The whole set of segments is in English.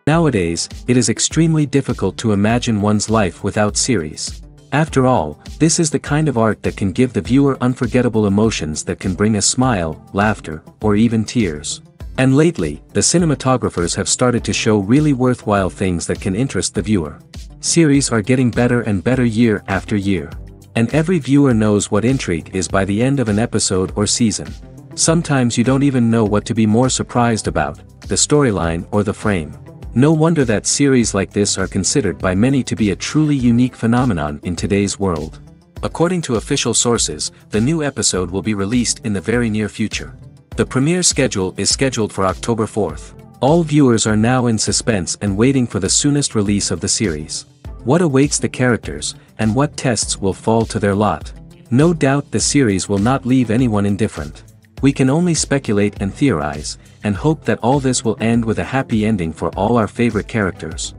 Nowadays, it is extremely difficult to imagine one's life without series. After all, this is the kind of art that can give the viewer unforgettable emotions that can bring a smile, laughter, or even tears. And lately, the cinematographers have started to show really worthwhile things that can interest the viewer. Series are getting better and better year after year. And every viewer knows what intrigue is by the end of an episode or season. Sometimes you don't even know what to be more surprised about, the storyline or the frame. No wonder that series like this are considered by many to be a truly unique phenomenon in today's world. According to official sources, the new episode will be released in the very near future. The premiere schedule is scheduled for October 4th. All viewers are now in suspense and waiting for the soonest release of the series. What awaits the characters, and what tests will fall to their lot? No doubt the series will not leave anyone indifferent. We can only speculate and theorize, and hope that all this will end with a happy ending for all our favorite characters.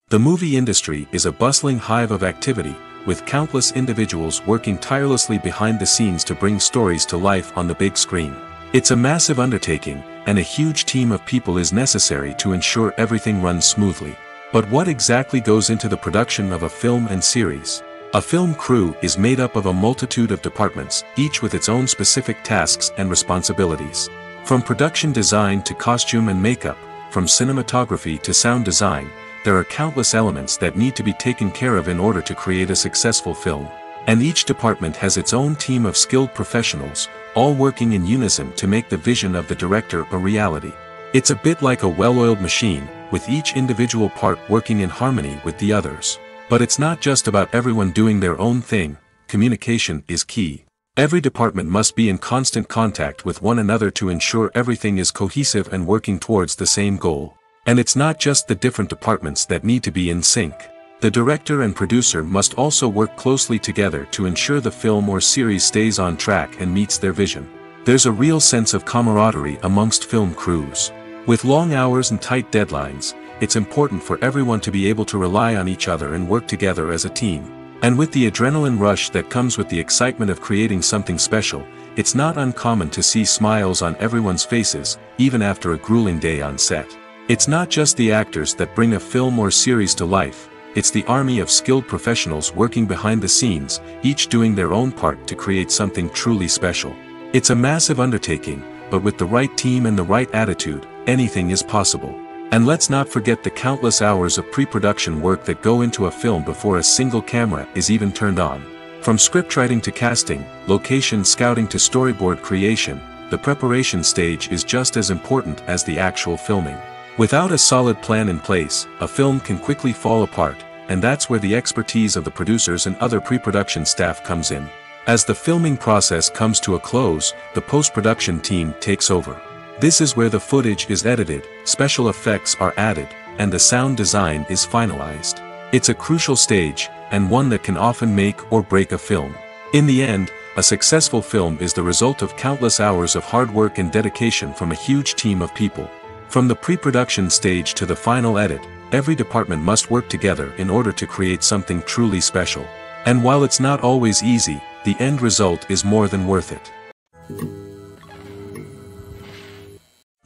The movie industry is a bustling hive of activity, with countless individuals working tirelessly behind the scenes to bring stories to life on the big screen. It's a massive undertaking, and a huge team of people is necessary to ensure everything runs smoothly. But what exactly goes into the production of a film and series? A film crew is made up of a multitude of departments, each with its own specific tasks and responsibilities. From production design to costume and makeup, from cinematography to sound design, there are countless elements that need to be taken care of in order to create a successful film. And each department has its own team of skilled professionals, all working in unison to make the vision of the director a reality. It's a bit like a well-oiled machine, with each individual part working in harmony with the others. But it's not just about everyone doing their own thing, communication is key. Every department must be in constant contact with one another to ensure everything is cohesive and working towards the same goal. And it's not just the different departments that need to be in sync. The director and producer must also work closely together to ensure the film or series stays on track and meets their vision. There's a real sense of camaraderie amongst film crews. With long hours and tight deadlines, it's important for everyone to be able to rely on each other and work together as a team. And with the adrenaline rush that comes with the excitement of creating something special, it's not uncommon to see smiles on everyone's faces, even after a grueling day on set. It's not just the actors that bring a film or series to life, it's the army of skilled professionals working behind the scenes, each doing their own part to create something truly special. It's a massive undertaking, but with the right team and the right attitude, anything is possible. And let's not forget the countless hours of pre-production work that go into a film before a single camera is even turned on. From scriptwriting to casting, location scouting to storyboard creation, the preparation stage is just as important as the actual filming. Without a solid plan in place, a film can quickly fall apart, and that's where the expertise of the producers and other pre-production staff comes in. As the filming process comes to a close, the post-production team takes over. This is where the footage is edited, special effects are added, and the sound design is finalized. It's a crucial stage, and one that can often make or break a film. In the end, a successful film is the result of countless hours of hard work and dedication from a huge team of people. From the pre-production stage to the final edit, every department must work together in order to create something truly special. And while it's not always easy, the end result is more than worth it.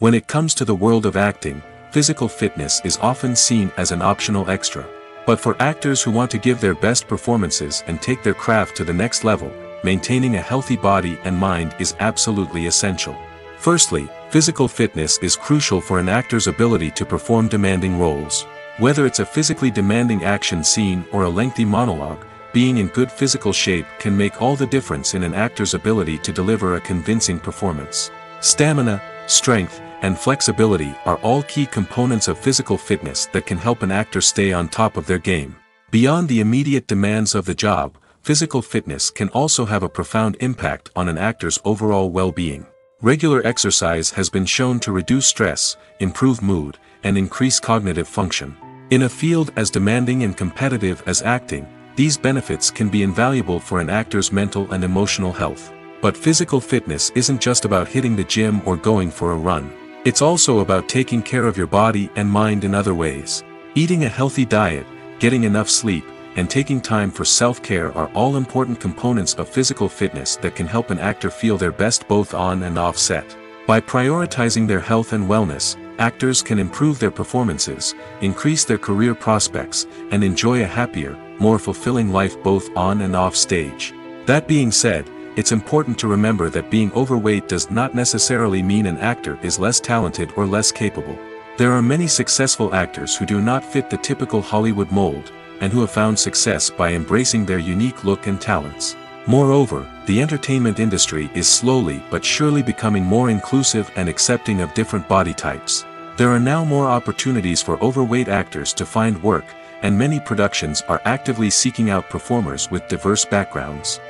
When it comes to the world of acting, physical fitness is often seen as an optional extra. But for actors who want to give their best performances and take their craft to the next level, maintaining a healthy body and mind is absolutely essential. Firstly, physical fitness is crucial for an actor's ability to perform demanding roles. Whether it's a physically demanding action scene or a lengthy monologue, being in good physical shape can make all the difference in an actor's ability to deliver a convincing performance. Stamina, strength, and flexibility are all key components of physical fitness that can help an actor stay on top of their game. Beyond the immediate demands of the job, physical fitness can also have a profound impact on an actor's overall well-being. Regular exercise has been shown to reduce stress, improve mood, and increase cognitive function. In a field as demanding and competitive as acting, these benefits can be invaluable for an actor's mental and emotional health. But physical fitness isn't just about hitting the gym or going for a run. It's also about taking care of your body and mind in other ways. Eating a healthy diet, getting enough sleep, and taking time for self-care are all important components of physical fitness that can help an actor feel their best both on and off set. By prioritizing their health and wellness, actors can improve their performances, increase their career prospects, and enjoy a happier, more fulfilling life both on and off stage. That being said, it's important to remember that being overweight does not necessarily mean an actor is less talented or less capable. There are many successful actors who do not fit the typical Hollywood mold, and who have found success by embracing their unique look and talents. Moreover, the entertainment industry is slowly but surely becoming more inclusive and accepting of different body types. There are now more opportunities for overweight actors to find work, and many productions are actively seeking out performers with diverse backgrounds.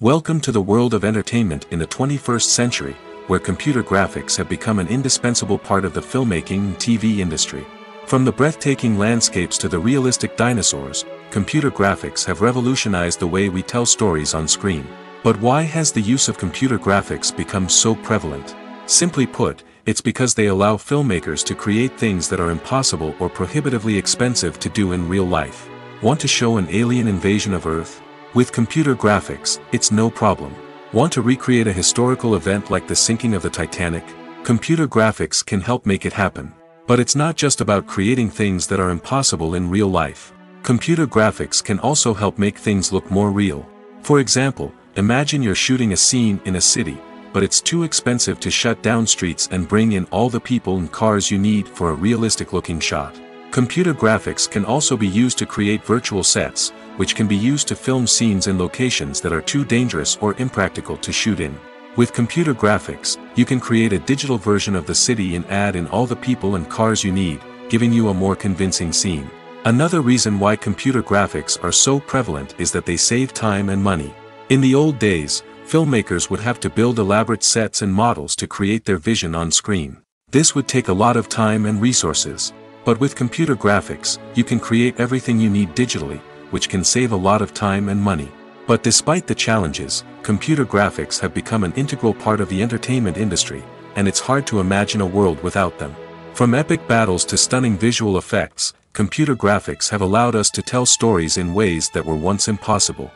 Welcome to the world of entertainment in the 21st century, where computer graphics have become an indispensable part of the filmmaking and TV industry. From the breathtaking landscapes to the realistic dinosaurs, computer graphics have revolutionized the way we tell stories on screen. But why has the use of computer graphics become so prevalent? Simply put, it's because they allow filmmakers to create things that are impossible or prohibitively expensive to do in real life. Want to show an alien invasion of Earth? With computer graphics, it's no problem. Want to recreate a historical event like the sinking of the Titanic? Computer graphics can help make it happen. But it's not just about creating things that are impossible in real life. Computer graphics can also help make things look more real. For example, imagine you're shooting a scene in a city, but it's too expensive to shut down streets and bring in all the people and cars you need for a realistic-looking shot. Computer graphics can also be used to create virtual sets, which can be used to film scenes in locations that are too dangerous or impractical to shoot in. With computer graphics, you can create a digital version of the city and add in all the people and cars you need, giving you a more convincing scene. Another reason why computer graphics are so prevalent is that they save time and money. In the old days, filmmakers would have to build elaborate sets and models to create their vision on screen. This would take a lot of time and resources. But with computer graphics, you can create everything you need digitally, which can save a lot of time and money. But despite the challenges, computer graphics have become an integral part of the entertainment industry, and it's hard to imagine a world without them. From epic battles to stunning visual effects, computer graphics have allowed us to tell stories in ways that were once impossible.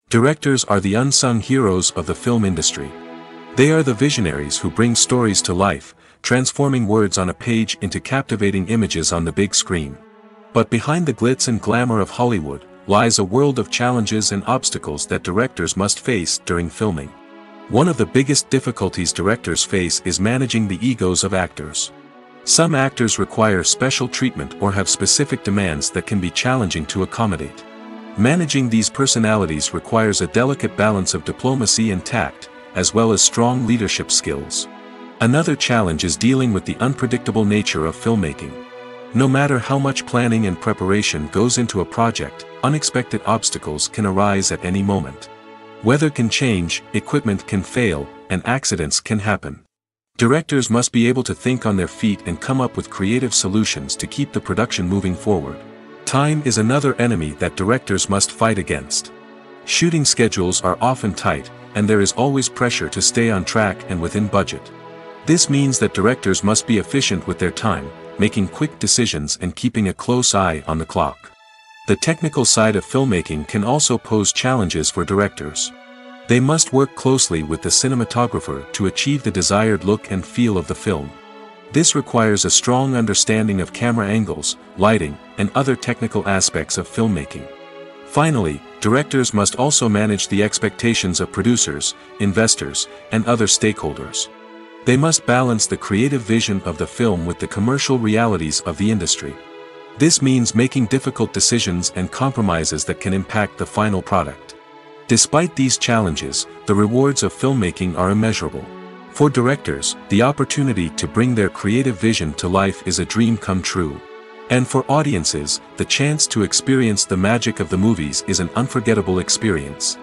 Directors are the unsung heroes of the film industry. They are the visionaries who bring stories to life, transforming words on a page into captivating images on the big screen. But behind the glitz and glamour of Hollywood, lies a world of challenges and obstacles that directors must face during filming. One of the biggest difficulties directors face is managing the egos of actors. Some actors require special treatment or have specific demands that can be challenging to accommodate. Managing these personalities requires a delicate balance of diplomacy and tact, as well as strong leadership skills. Another challenge is dealing with the unpredictable nature of filmmaking. No matter how much planning and preparation goes into a project, unexpected obstacles can arise at any moment. Weather can change, equipment can fail, and accidents can happen. Directors must be able to think on their feet and come up with creative solutions to keep the production moving forward. Time is another enemy that directors must fight against. Shooting schedules are often tight, and there is always pressure to stay on track and within budget. This means that directors must be efficient with their time, making quick decisions and keeping a close eye on the clock. The technical side of filmmaking can also pose challenges for directors. They must work closely with the cinematographer to achieve the desired look and feel of the film. This requires a strong understanding of camera angles, lighting, and other technical aspects of filmmaking. Finally, directors must also manage the expectations of producers, investors, and other stakeholders. They must balance the creative vision of the film with the commercial realities of the industry. This means making difficult decisions and compromises that can impact the final product. Despite these challenges, the rewards of filmmaking are immeasurable. For directors, the opportunity to bring their creative vision to life is a dream come true. And for audiences, the chance to experience the magic of the movies is an unforgettable experience.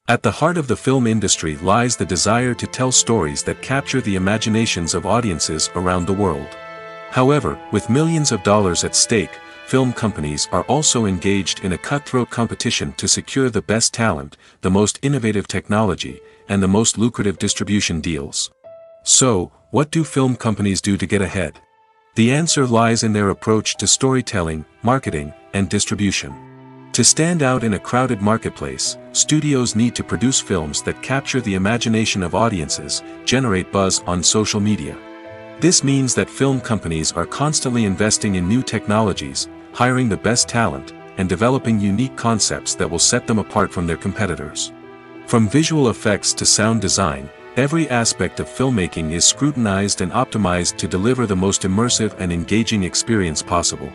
At the heart of the film industry lies the desire to tell stories that capture the imaginations of audiences around the world. However, with millions of dollars at stake, film companies are also engaged in a cutthroat competition to secure the best talent, the most innovative technology, and the most lucrative distribution deals. So, what do film companies do to get ahead? The answer lies in their approach to storytelling, marketing, and distribution. To stand out in a crowded marketplace, studios need to produce films that capture the imagination of audiences, generate buzz on social media. This means that film companies are constantly investing in new technologies, hiring the best talent, and developing unique concepts that will set them apart from their competitors. From visual effects to sound design, every aspect of filmmaking is scrutinized and optimized to deliver the most immersive and engaging experience possible.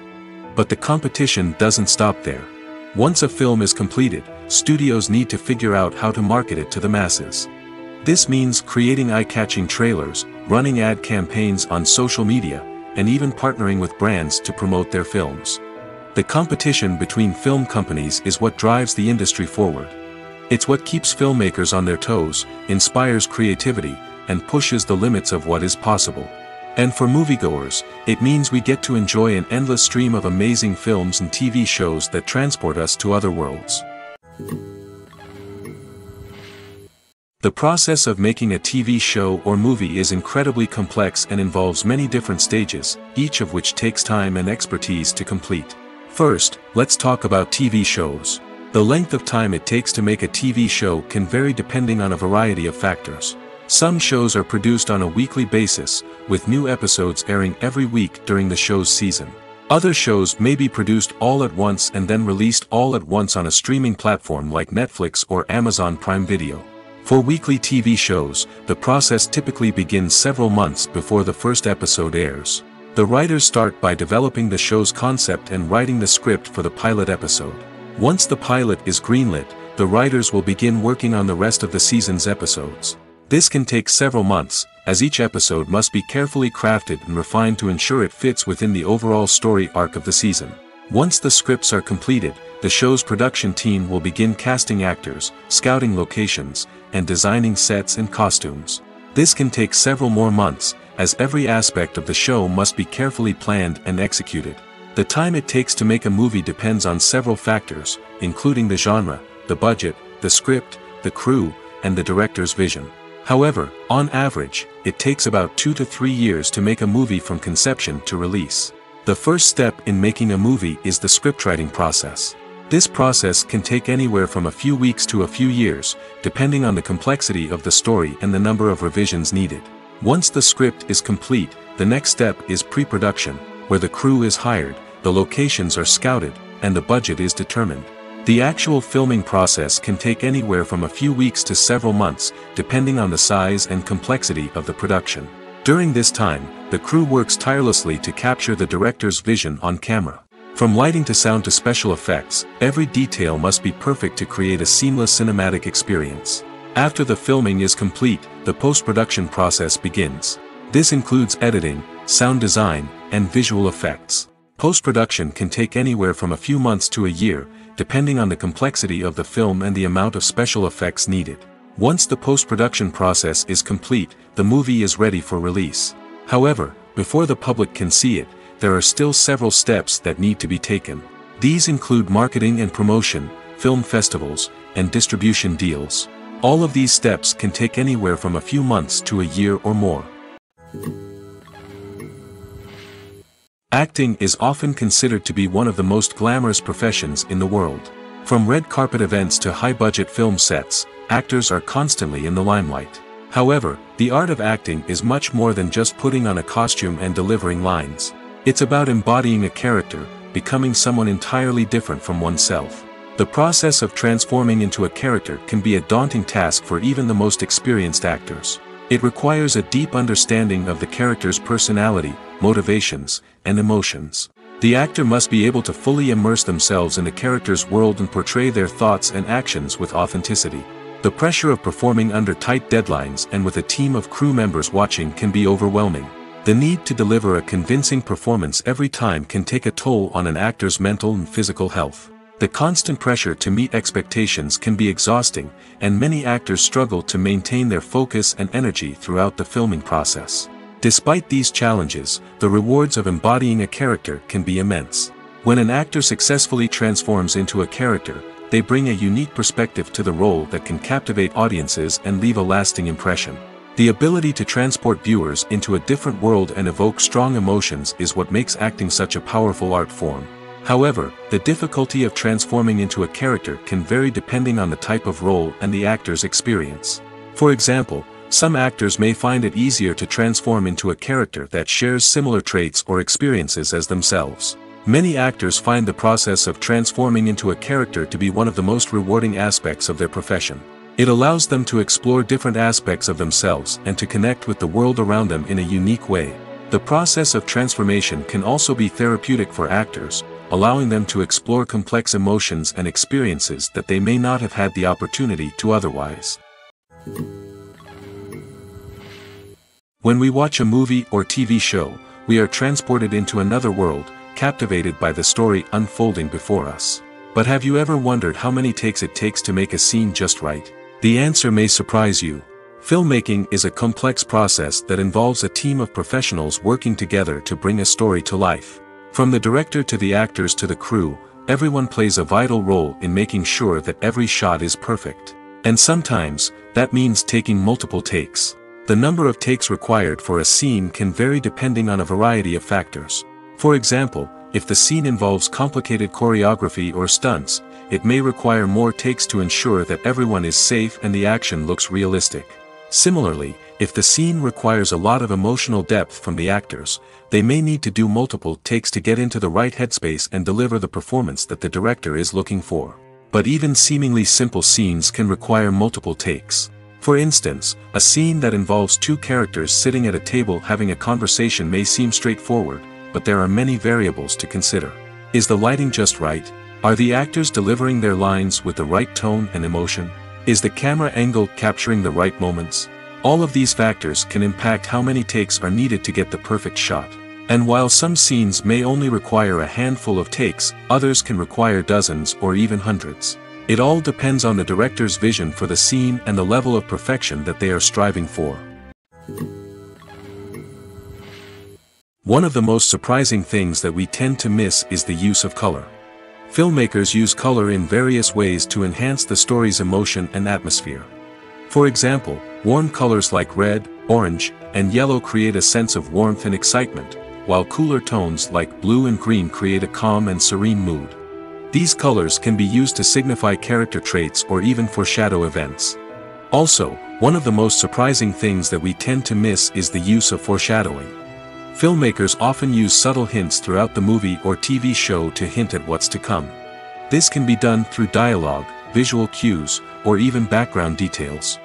But the competition doesn't stop there. Once a film is completed, studios need to figure out how to market it to the masses. This means creating eye-catching trailers, running ad campaigns on social media, and even partnering with brands to promote their films. The competition between film companies is what drives the industry forward. It's what keeps filmmakers on their toes, inspires creativity, and pushes the limits of what is possible. And for moviegoers, it means we get to enjoy an endless stream of amazing films and TV shows that transport us to other worlds. The process of making a TV show or movie is incredibly complex and involves many different stages, each of which takes time and expertise to complete. First, let's talk about TV shows. The length of time it takes to make a TV show can vary depending on a variety of factors. Some shows are produced on a weekly basis, with new episodes airing every week during the show's season. Other shows may be produced all at once and then released all at once on a streaming platform like Netflix or Amazon Prime Video. For weekly TV shows, the process typically begins several months before the first episode airs. The writers start by developing the show's concept and writing the script for the pilot episode. Once the pilot is greenlit, the writers will begin working on the rest of the season's episodes. This can take several months, as each episode must be carefully crafted and refined to ensure it fits within the overall story arc of the season. Once the scripts are completed, the show's production team will begin casting actors, scouting locations, and designing sets and costumes. This can take several more months, as every aspect of the show must be carefully planned and executed. The time it takes to make a movie depends on several factors, including the genre, the budget, the script, the crew, and the director's vision. However, on average, it takes about 2 to 3 years to make a movie from conception to release. The first step in making a movie is the scriptwriting process. This process can take anywhere from a few weeks to a few years, depending on the complexity of the story and the number of revisions needed. Once the script is complete, the next step is pre-production, where the crew is hired, the locations are scouted, and the budget is determined. The actual filming process can take anywhere from a few weeks to several months, depending on the size and complexity of the production. During this time, the crew works tirelessly to capture the director's vision on camera. From lighting to sound to special effects, every detail must be perfect to create a seamless cinematic experience. After the filming is complete, the post-production process begins. This includes editing, sound design, and visual effects. Post-production can take anywhere from a few months to a year, depending on the complexity of the film and the amount of special effects needed. Once the post-production process is complete, the movie is ready for release. However, before the public can see it, there are still several steps that need to be taken. These include marketing and promotion, film festivals, and distribution deals. All of these steps can take anywhere from a few months to a year or more. Acting is often considered to be one of the most glamorous professions in the world. From red carpet events to high-budget film sets, actors are constantly in the limelight. However, the art of acting is much more than just putting on a costume and delivering lines. It's about embodying a character, becoming someone entirely different from oneself. The process of transforming into a character can be a daunting task for even the most experienced actors. It requires a deep understanding of the character's personality, motivations, and emotions. The actor must be able to fully immerse themselves in the character's world and portray their thoughts and actions with authenticity. The pressure of performing under tight deadlines and with a team of crew members watching can be overwhelming. The need to deliver a convincing performance every time can take a toll on an actor's mental and physical health. The constant pressure to meet expectations can be exhausting, and many actors struggle to maintain their focus and energy throughout the filming process. Despite these challenges, the rewards of embodying a character can be immense. When an actor successfully transforms into a character, they bring a unique perspective to the role that can captivate audiences and leave a lasting impression. The ability to transport viewers into a different world and evoke strong emotions is what makes acting such a powerful art form. However, the difficulty of transforming into a character can vary depending on the type of role and the actor's experience. For example, some actors may find it easier to transform into a character that shares similar traits or experiences as themselves. Many actors find the process of transforming into a character to be one of the most rewarding aspects of their profession. It allows them to explore different aspects of themselves and to connect with the world around them in a unique way. The process of transformation can also be therapeutic for actors, allowing them to explore complex emotions and experiences that they may not have had the opportunity to otherwise. When we watch a movie or TV show, we are transported into another world, captivated by the story unfolding before us. But have you ever wondered how many takes it takes to make a scene just right? The answer may surprise you. Filmmaking is a complex process that involves a team of professionals working together to bring a story to life. From the director to the actors to the crew, everyone plays a vital role in making sure that every shot is perfect. And sometimes, that means taking multiple takes. The number of takes required for a scene can vary depending on a variety of factors. For example, if the scene involves complicated choreography or stunts, it may require more takes to ensure that everyone is safe and the action looks realistic. Similarly, if the scene requires a lot of emotional depth from the actors, they may need to do multiple takes to get into the right headspace and deliver the performance that the director is looking for. But even seemingly simple scenes can require multiple takes. For instance, a scene that involves two characters sitting at a table having a conversation may seem straightforward, but there are many variables to consider. Is the lighting just right? Are the actors delivering their lines with the right tone and emotion? Is the camera angle capturing the right moments? All of these factors can impact how many takes are needed to get the perfect shot. And while some scenes may only require a handful of takes, others can require dozens or even hundreds. It all depends on the director's vision for the scene and the level of perfection that they are striving for. One of the most surprising things that we tend to miss is the use of color. Filmmakers use color in various ways to enhance the story's emotion and atmosphere. For example, warm colors like red, orange, and yellow create a sense of warmth and excitement, while cooler tones like blue and green create a calm and serene mood. These colors can be used to signify character traits or even foreshadow events. Also, one of the most surprising things that we tend to miss is the use of foreshadowing. Filmmakers often use subtle hints throughout the movie or TV show to hint at what's to come. This can be done through dialogue, visual cues, or even background details.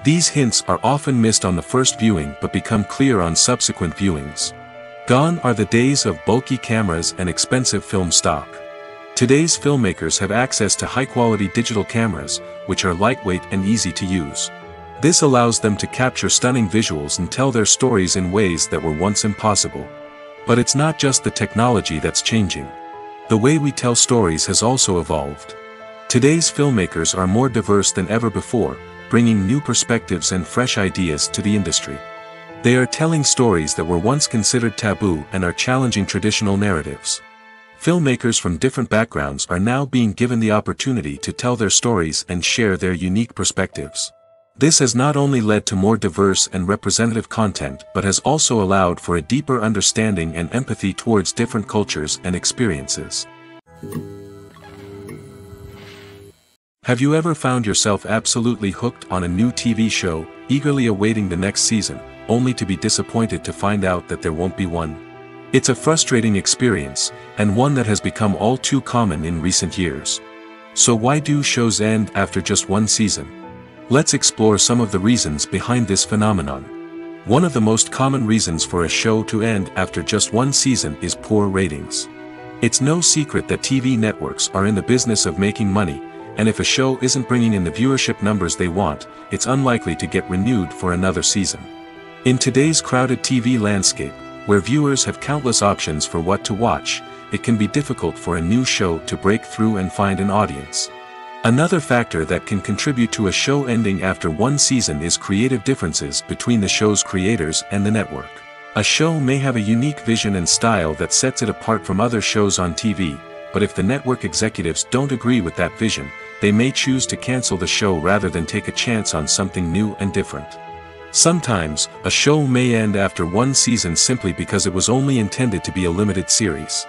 These hints are often missed on the first viewing but become clear on subsequent viewings. Gone are the days of bulky cameras and expensive film stock. Today's filmmakers have access to high-quality digital cameras, which are lightweight and easy to use. This allows them to capture stunning visuals and tell their stories in ways that were once impossible. But it's not just the technology that's changing. The way we tell stories has also evolved. Today's filmmakers are more diverse than ever before, bringing new perspectives and fresh ideas to the industry. They are telling stories that were once considered taboo and are challenging traditional narratives. Filmmakers from different backgrounds are now being given the opportunity to tell their stories and share their unique perspectives. This has not only led to more diverse and representative content but has also allowed for a deeper understanding and empathy towards different cultures and experiences. Have you ever found yourself absolutely hooked on a new TV show, eagerly awaiting the next season, only to be disappointed to find out that there won't be one? It's a frustrating experience, and one that has become all too common in recent years. So why do shows end after just one season? Let's explore some of the reasons behind this phenomenon. One of the most common reasons for a show to end after just one season is poor ratings. It's no secret that TV networks are in the business of making money, and if a show isn't bringing in the viewership numbers they want, it's unlikely to get renewed for another season. In today's crowded TV landscape, where viewers have countless options for what to watch, it can be difficult for a new show to break through and find an audience. Another factor that can contribute to a show ending after one season is creative differences between the show's creators and the network. A show may have a unique vision and style that sets it apart from other shows on TV, but if the network executives don't agree with that vision, they may choose to cancel the show rather than take a chance on something new and different. Sometimes, a show may end after one season simply because it was only intended to be a limited series.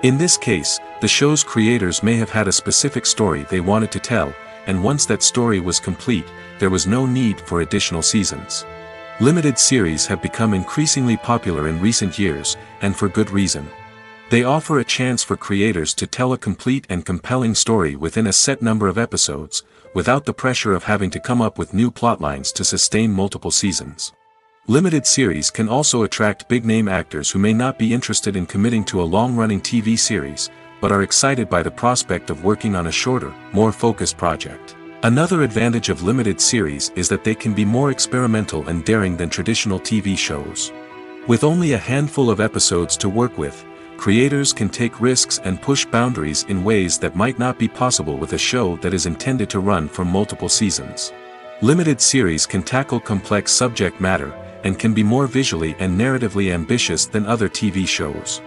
In this case, the show's creators may have had a specific story they wanted to tell, and once that story was complete, there was no need for additional seasons. Limited series have become increasingly popular in recent years, and for good reason. They offer a chance for creators to tell a complete and compelling story within a set number of episodes, without the pressure of having to come up with new plotlines to sustain multiple seasons. Limited series can also attract big-name actors who may not be interested in committing to a long-running TV series, but are excited by the prospect of working on a shorter, more focused project. Another advantage of limited series is that they can be more experimental and daring than traditional TV shows. With only a handful of episodes to work with, creators can take risks and push boundaries in ways that might not be possible with a show that is intended to run for multiple seasons. Limited series can tackle complex subject matter, and can be more visually and narratively ambitious than other TV shows.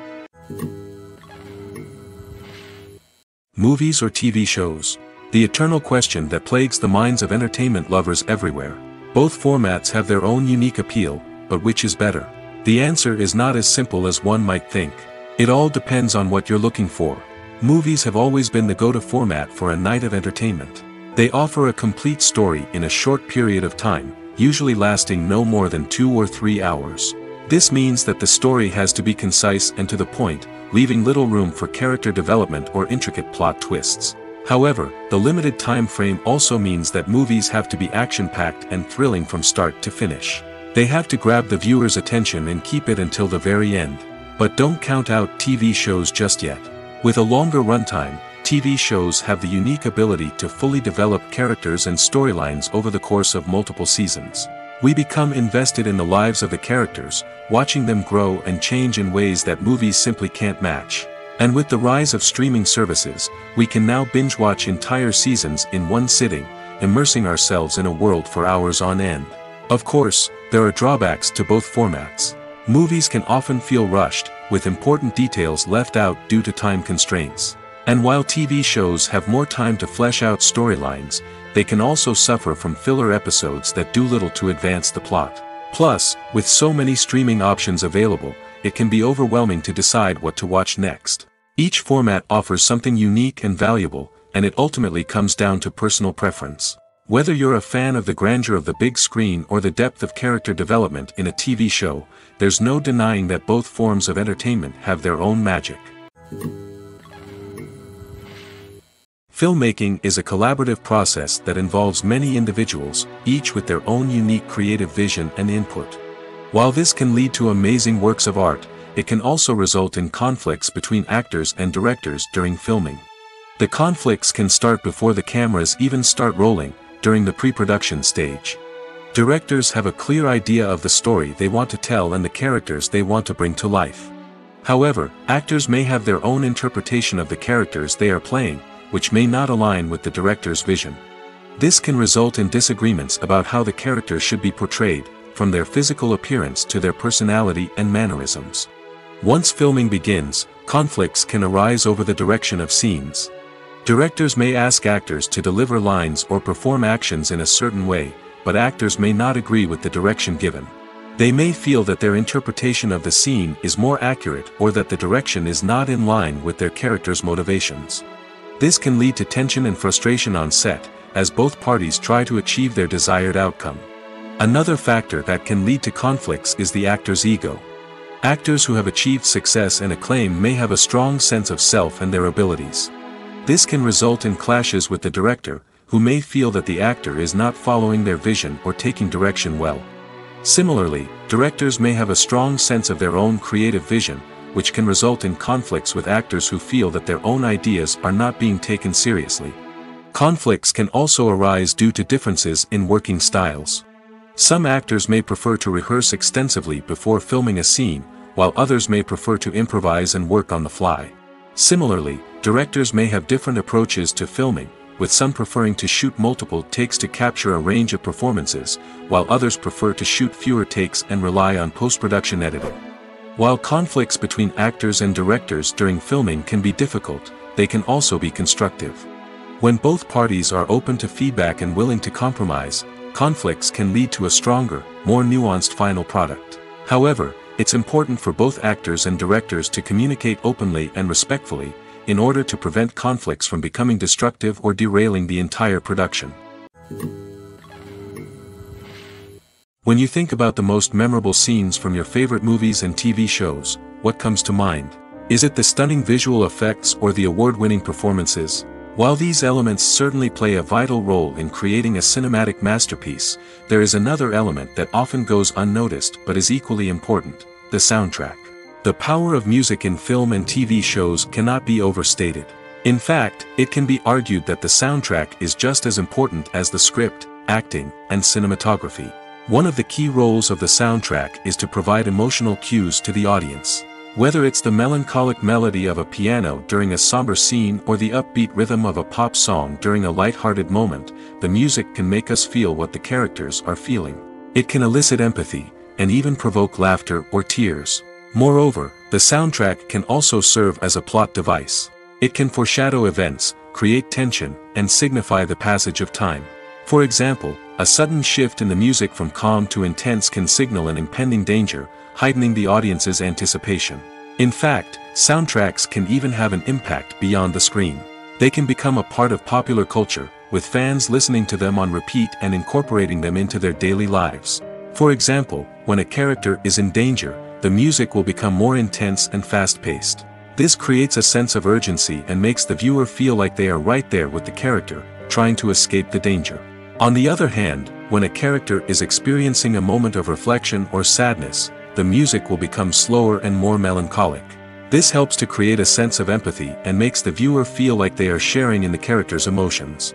Movies or TV shows? The eternal question that plagues the minds of entertainment lovers everywhere. Both formats have their own unique appeal, but which is better? The answer is not as simple as one might think. It all depends on what you're looking for. Movies have always been the go-to format for a night of entertainment. They offer a complete story in a short period of time, usually lasting no more than 2 or 3 hours. This means that the story has to be concise and to the point, leaving little room for character development or intricate plot twists. However, the limited time frame also means that movies have to be action-packed and thrilling from start to finish. They have to grab the viewer's attention and keep it until the very end. But don't count out TV shows just yet. With a longer runtime, TV shows have the unique ability to fully develop characters and storylines over the course of multiple seasons. We become invested in the lives of the characters, watching them grow and change in ways that movies simply can't match. And with the rise of streaming services, we can now binge-watch entire seasons in one sitting, immersing ourselves in a world for hours on end. Of course, there are drawbacks to both formats. Movies can often feel rushed, with important details left out due to time constraints. And while TV shows have more time to flesh out storylines, they can also suffer from filler episodes that do little to advance the plot. Plus, with so many streaming options available, it can be overwhelming to decide what to watch next. Each format offers something unique and valuable, and it ultimately comes down to personal preference. Whether you're a fan of the grandeur of the big screen or the depth of character development in a TV show, there's no denying that both forms of entertainment have their own magic. Filmmaking is a collaborative process that involves many individuals, each with their own unique creative vision and input. While this can lead to amazing works of art, it can also result in conflicts between actors and directors during filming. The conflicts can start before the cameras even start rolling, during the pre-production stage. Directors have a clear idea of the story they want to tell and the characters they want to bring to life. However, actors may have their own interpretation of the characters they are playing, which may not align with the director's vision. This can result in disagreements about how the characters should be portrayed, from their physical appearance to their personality and mannerisms. Once filming begins, conflicts can arise over the direction of scenes. Directors may ask actors to deliver lines or perform actions in a certain way, but actors may not agree with the direction given. They may feel that their interpretation of the scene is more accurate or that the direction is not in line with their character's motivations. This can lead to tension and frustration on set, as both parties try to achieve their desired outcome. Another factor that can lead to conflicts is the actor's ego. Actors who have achieved success and acclaim may have a strong sense of self and their abilities. This can result in clashes with the director, who may feel that the actor is not following their vision or taking direction well. Similarly, directors may have a strong sense of their own creative vision, which can result in conflicts with actors who feel that their own ideas are not being taken seriously. Conflicts can also arise due to differences in working styles. Some actors may prefer to rehearse extensively before filming a scene, while others may prefer to improvise and work on the fly. Similarly, directors may have different approaches to filming, with some preferring to shoot multiple takes to capture a range of performances, while others prefer to shoot fewer takes and rely on post-production editing. While conflicts between actors and directors during filming can be difficult, they can also be constructive. When both parties are open to feedback and willing to compromise, conflicts can lead to a stronger, more nuanced final product. However, It's important for both actors and directors to communicate openly and respectfully, in order to prevent conflicts from becoming destructive or derailing the entire production. When you think about the most memorable scenes from your favorite movies and TV shows, what comes to mind? Is it the stunning visual effects or the award-winning performances? While these elements certainly play a vital role in creating a cinematic masterpiece, there is another element that often goes unnoticed but is equally important: the soundtrack. The power of music in film and TV shows cannot be overstated. In fact, it can be argued that the soundtrack is just as important as the script, acting, and cinematography. One of the key roles of the soundtrack is to provide emotional cues to the audience. Whether it's the melancholic melody of a piano during a somber scene or the upbeat rhythm of a pop song during a light-hearted moment, the music can make us feel what the characters are feeling. It can elicit empathy, and even provoke laughter or tears. Moreover, the soundtrack can also serve as a plot device. It can foreshadow events, create tension, and signify the passage of time. For example, a sudden shift in the music from calm to intense can signal an impending danger, heightening the audience's anticipation. In fact, soundtracks can even have an impact beyond the screen. They can become a part of popular culture, with fans listening to them on repeat and incorporating them into their daily lives. For example, when a character is in danger, the music will become more intense and fast-paced. This creates a sense of urgency and makes the viewer feel like they are right there with the character, trying to escape the danger. On the other hand, when a character is experiencing a moment of reflection or sadness, the music will become slower and more melancholic. This helps to create a sense of empathy and makes the viewer feel like they are sharing in the character's emotions.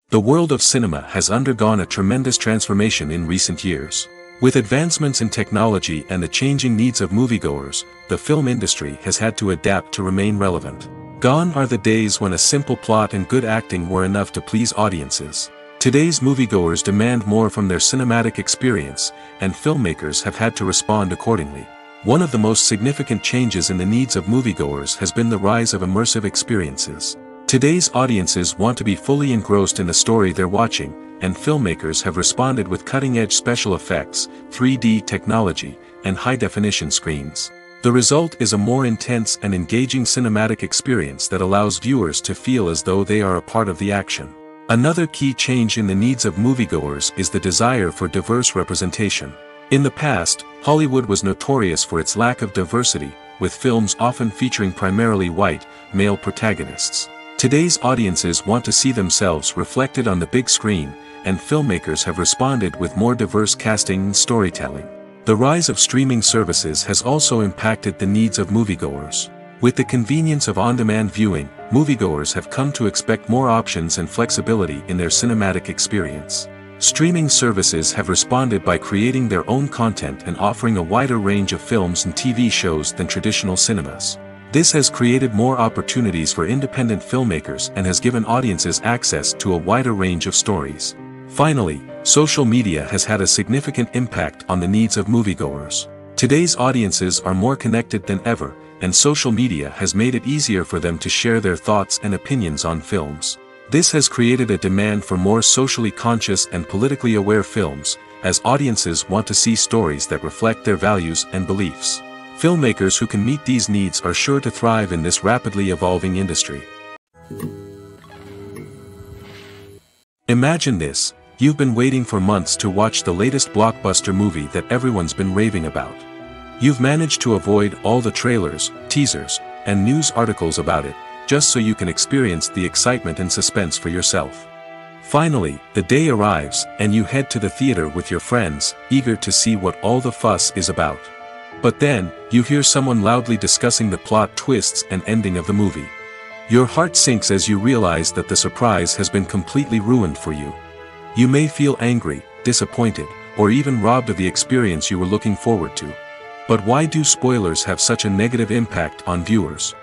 The world of cinema has undergone a tremendous transformation in recent years. With advancements in technology and the changing needs of moviegoers, the film industry has had to adapt to remain relevant. Gone are the days when a simple plot and good acting were enough to please audiences. Today's moviegoers demand more from their cinematic experience, and filmmakers have had to respond accordingly. One of the most significant changes in the needs of moviegoers has been the rise of immersive experiences. Today's audiences want to be fully engrossed in the story they're watching, and filmmakers have responded with cutting-edge special effects, 3D technology, and high-definition screens. The result is a more intense and engaging cinematic experience that allows viewers to feel as though they are a part of the action. Another key change in the needs of moviegoers is the desire for diverse representation. In the past, Hollywood was notorious for its lack of diversity, with films often featuring primarily white, male protagonists. Today's audiences want to see themselves reflected on the big screen, and filmmakers have responded with more diverse casting and storytelling. The rise of streaming services has also impacted the needs of moviegoers. With the convenience of on-demand viewing, moviegoers have come to expect more options and flexibility in their cinematic experience. Streaming services have responded by creating their own content and offering a wider range of films and TV shows than traditional cinemas. This has created more opportunities for independent filmmakers and has given audiences access to a wider range of stories. Finally, social media has had a significant impact on the needs of moviegoers. Today's audiences are more connected than ever, and social media has made it easier for them to share their thoughts and opinions on films. This has created a demand for more socially conscious and politically aware films, as audiences want to see stories that reflect their values and beliefs. Filmmakers who can meet these needs are sure to thrive in this rapidly evolving industry. Imagine this: you've been waiting for months to watch the latest blockbuster movie that everyone's been raving about. You've managed to avoid all the trailers, teasers, and news articles about it, just so you can experience the excitement and suspense for yourself. Finally, the day arrives, and you head to the theater with your friends, eager to see what all the fuss is about. But then, you hear someone loudly discussing the plot twists and ending of the movie. Your heart sinks as you realize that the surprise has been completely ruined for you. You may feel angry, disappointed, or even robbed of the experience you were looking forward to. But why do spoilers have such a negative impact on viewers?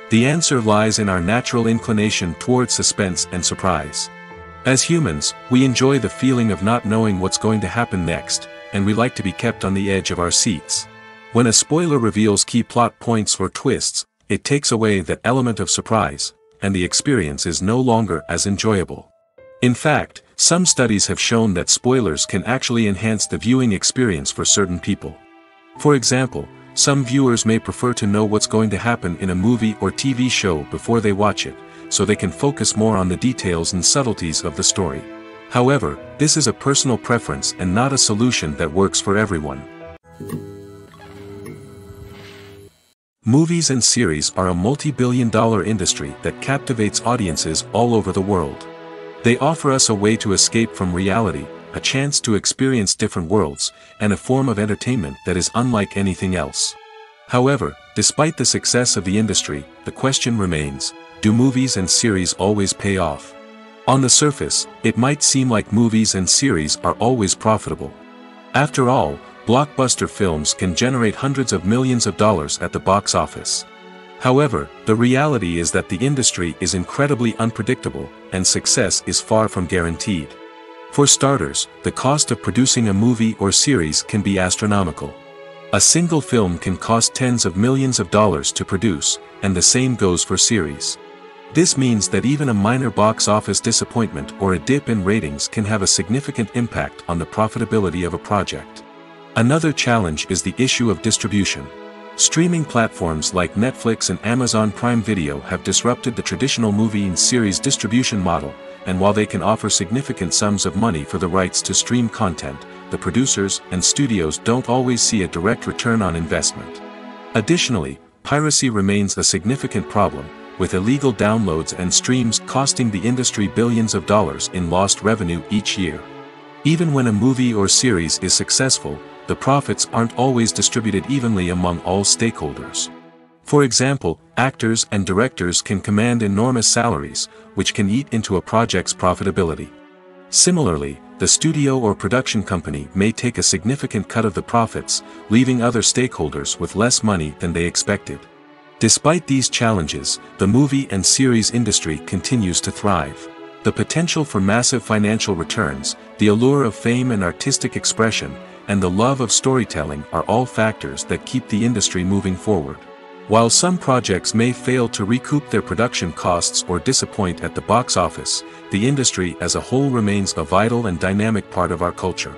The answer lies in our natural inclination towards suspense and surprise. As humans, we enjoy the feeling of not knowing what's going to happen next, and we like to be kept on the edge of our seats. When a spoiler reveals key plot points or twists, it takes away that element of surprise, and the experience is no longer as enjoyable. In fact, Some studies have shown that spoilers can actually enhance the viewing experience for certain people. For example, some viewers may prefer to know what's going to happen in a movie or TV show before they watch it, so they can focus more on the details and subtleties of the story. However, this is a personal preference and not a solution that works for everyone. Movies and series are a multi-billion-dollar industry that captivates audiences all over the world. They offer us a way to escape from reality, a chance to experience different worlds, and a form of entertainment that is unlike anything else. However, despite the success of the industry, the question remains, do movies and series always pay off? On the surface, it might seem like movies and series are always profitable. After all, blockbuster films can generate hundreds of millions of dollars at the box office. However, the reality is that the industry is incredibly unpredictable, and success is far from guaranteed. For starters, the cost of producing a movie or series can be astronomical. A single film can cost tens of millions of dollars to produce, and the same goes for series. This means that even a minor box office disappointment or a dip in ratings can have a significant impact on the profitability of a project. Another challenge is the issue of distribution. Streaming platforms like Netflix and Amazon Prime Video have disrupted the traditional movie and series distribution model, and while they can offer significant sums of money for the rights to stream content, the producers and studios don't always see a direct return on investment. Additionally, piracy remains a significant problem, with illegal downloads and streams costing the industry billions of dollars in lost revenue each year. Even when a movie or series is successful, the profits aren't always distributed evenly among all stakeholders. For example, actors and directors can command enormous salaries, which can eat into a project's profitability. Similarly, the studio or production company may take a significant cut of the profits, leaving other stakeholders with less money than they expected. Despite these challenges, the movie and series industry continues to thrive. The potential for massive financial returns, the allure of fame and artistic expression, and the love of storytelling are all factors that keep the industry moving forward. While some projects may fail to recoup their production costs or disappoint at the box office, the industry as a whole remains a vital and dynamic part of our culture.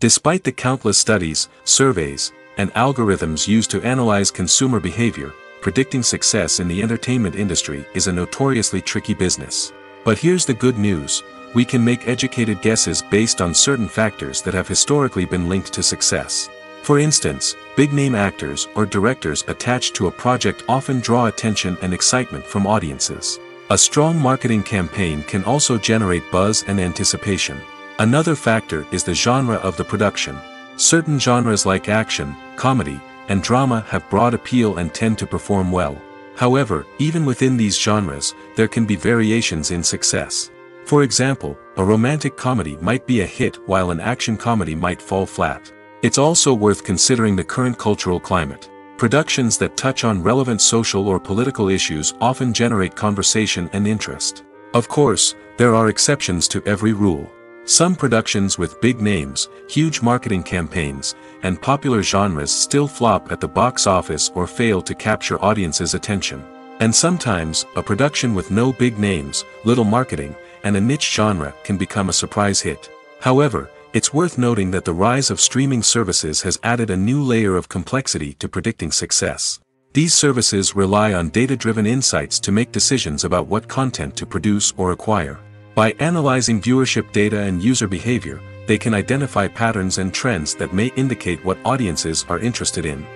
Despite the countless studies, surveys, and algorithms used to analyze consumer behavior, predicting success in the entertainment industry is a notoriously tricky business. But here's the good news. We can make educated guesses based on certain factors that have historically been linked to success. For instance, big-name actors or directors attached to a project often draw attention and excitement from audiences. A strong marketing campaign can also generate buzz and anticipation. Another factor is the genre of the production. Certain genres like action, comedy, and drama have broad appeal and tend to perform well. However, even within these genres, there can be variations in success. For example, a romantic comedy might be a hit while an action comedy might fall flat. It's also worth considering the current cultural climate. Productions that touch on relevant social or political issues often generate conversation and interest. Of course, there are exceptions to every rule. Some productions with big names, huge marketing campaigns, and popular genres still flop at the box office or fail to capture audiences' attention. And sometimes, a production with no big names, little marketing, and a niche genre can become a surprise hit. However, it's worth noting that the rise of streaming services has added a new layer of complexity to predicting success. These services rely on data-driven insights to make decisions about what content to produce or acquire. By analyzing viewership data and user behavior, they can identify patterns and trends that may indicate what audiences are interested in.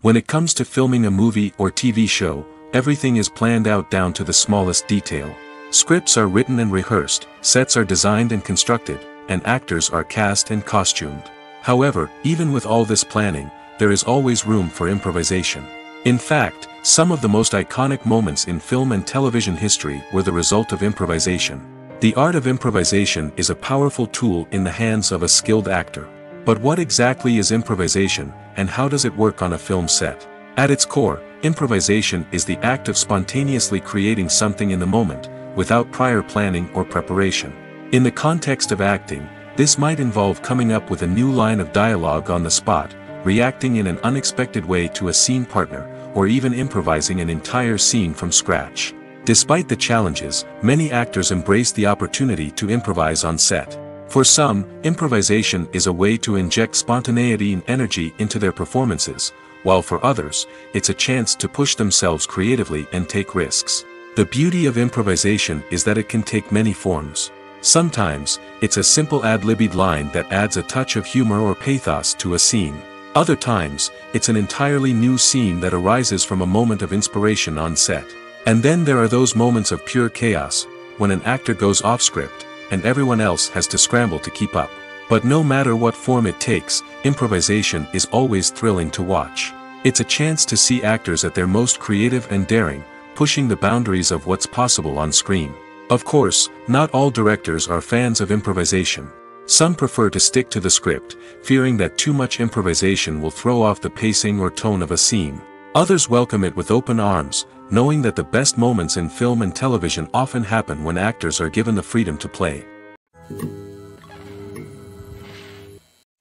When it comes to filming a movie or TV show, everything is planned out down to the smallest detail. Scripts are written and rehearsed, sets are designed and constructed, and actors are cast and costumed. However, even with all this planning, there is always room for improvisation. In fact, some of the most iconic moments in film and television history were the result of improvisation. The art of improvisation is a powerful tool in the hands of a skilled actor. But what exactly is improvisation, and how does it work on a film set? At its core, improvisation is the act of spontaneously creating something in the moment, without prior planning or preparation. In the context of acting, this might involve coming up with a new line of dialogue on the spot, reacting in an unexpected way to a scene partner, or even improvising an entire scene from scratch. Despite the challenges, many actors embrace the opportunity to improvise on set. For some, improvisation is a way to inject spontaneity and energy into their performances, while for others, it's a chance to push themselves creatively and take risks. The beauty of improvisation is that it can take many forms. Sometimes, it's a simple ad-libbed line that adds a touch of humor or pathos to a scene. Other times, it's an entirely new scene that arises from a moment of inspiration on set. And then there are those moments of pure chaos, when an actor goes off script, and everyone else has to scramble to keep up. But no matter what form it takes, improvisation is always thrilling to watch. It's a chance to see actors at their most creative and daring, pushing the boundaries of what's possible on screen. Of course, not all directors are fans of improvisation. Some prefer to stick to the script, fearing that too much improvisation will throw off the pacing or tone of a scene. Others welcome it with open arms, knowing that the best moments in film and television often happen when actors are given the freedom to play.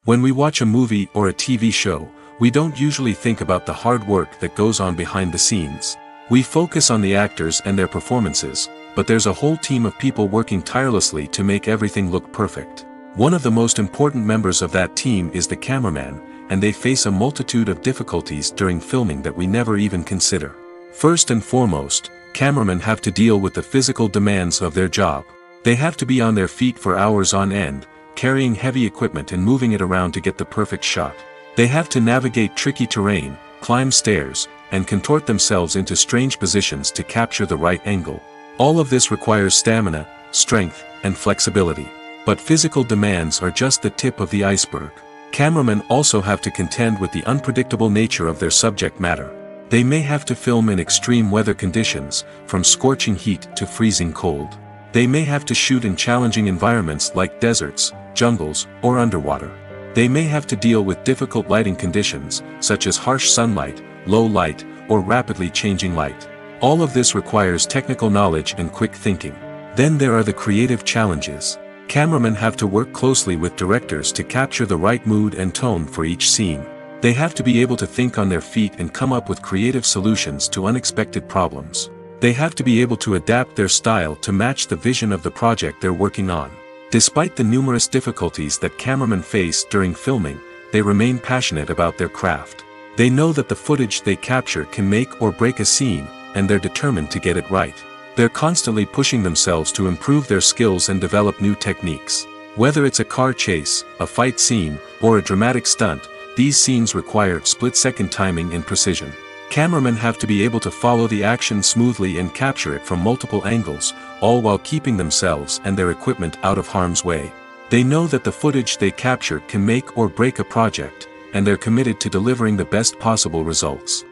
When we watch a movie or a TV show, we don't usually think about the hard work that goes on behind the scenes. We focus on the actors and their performances, but there's a whole team of people working tirelessly to make everything look perfect. One of the most important members of that team is the cameraman, and they face a multitude of difficulties during filming that we never even consider. First and foremost, cameramen have to deal with the physical demands of their job. They have to be on their feet for hours on end, carrying heavy equipment and moving it around to get the perfect shot. They have to navigate tricky terrain, climb stairs, and contort themselves into strange positions to capture the right angle. All of this requires stamina, strength, and flexibility. But physical demands are just the tip of the iceberg. Cameramen also have to contend with the unpredictable nature of their subject matter. They may have to film in extreme weather conditions, from scorching heat to freezing cold. They may have to shoot in challenging environments like deserts, jungles, or underwater. They may have to deal with difficult lighting conditions, such as harsh sunlight, low light, or rapidly changing light. All of this requires technical knowledge and quick thinking. Then there are the creative challenges. Cameramen have to work closely with directors to capture the right mood and tone for each scene. They have to be able to think on their feet and come up with creative solutions to unexpected problems. They have to be able to adapt their style to match the vision of the project they're working on. Despite the numerous difficulties that cameramen face during filming, they remain passionate about their craft. They know that the footage they capture can make or break a scene, and they're determined to get it right. They're constantly pushing themselves to improve their skills and develop new techniques. Whether it's a car chase, a fight scene, or a dramatic stunt, these scenes require split-second timing and precision. Cameramen have to be able to follow the action smoothly and capture it from multiple angles, all while keeping themselves and their equipment out of harm's way. They know that the footage they capture can make or break a project, and they're committed to delivering the best possible results.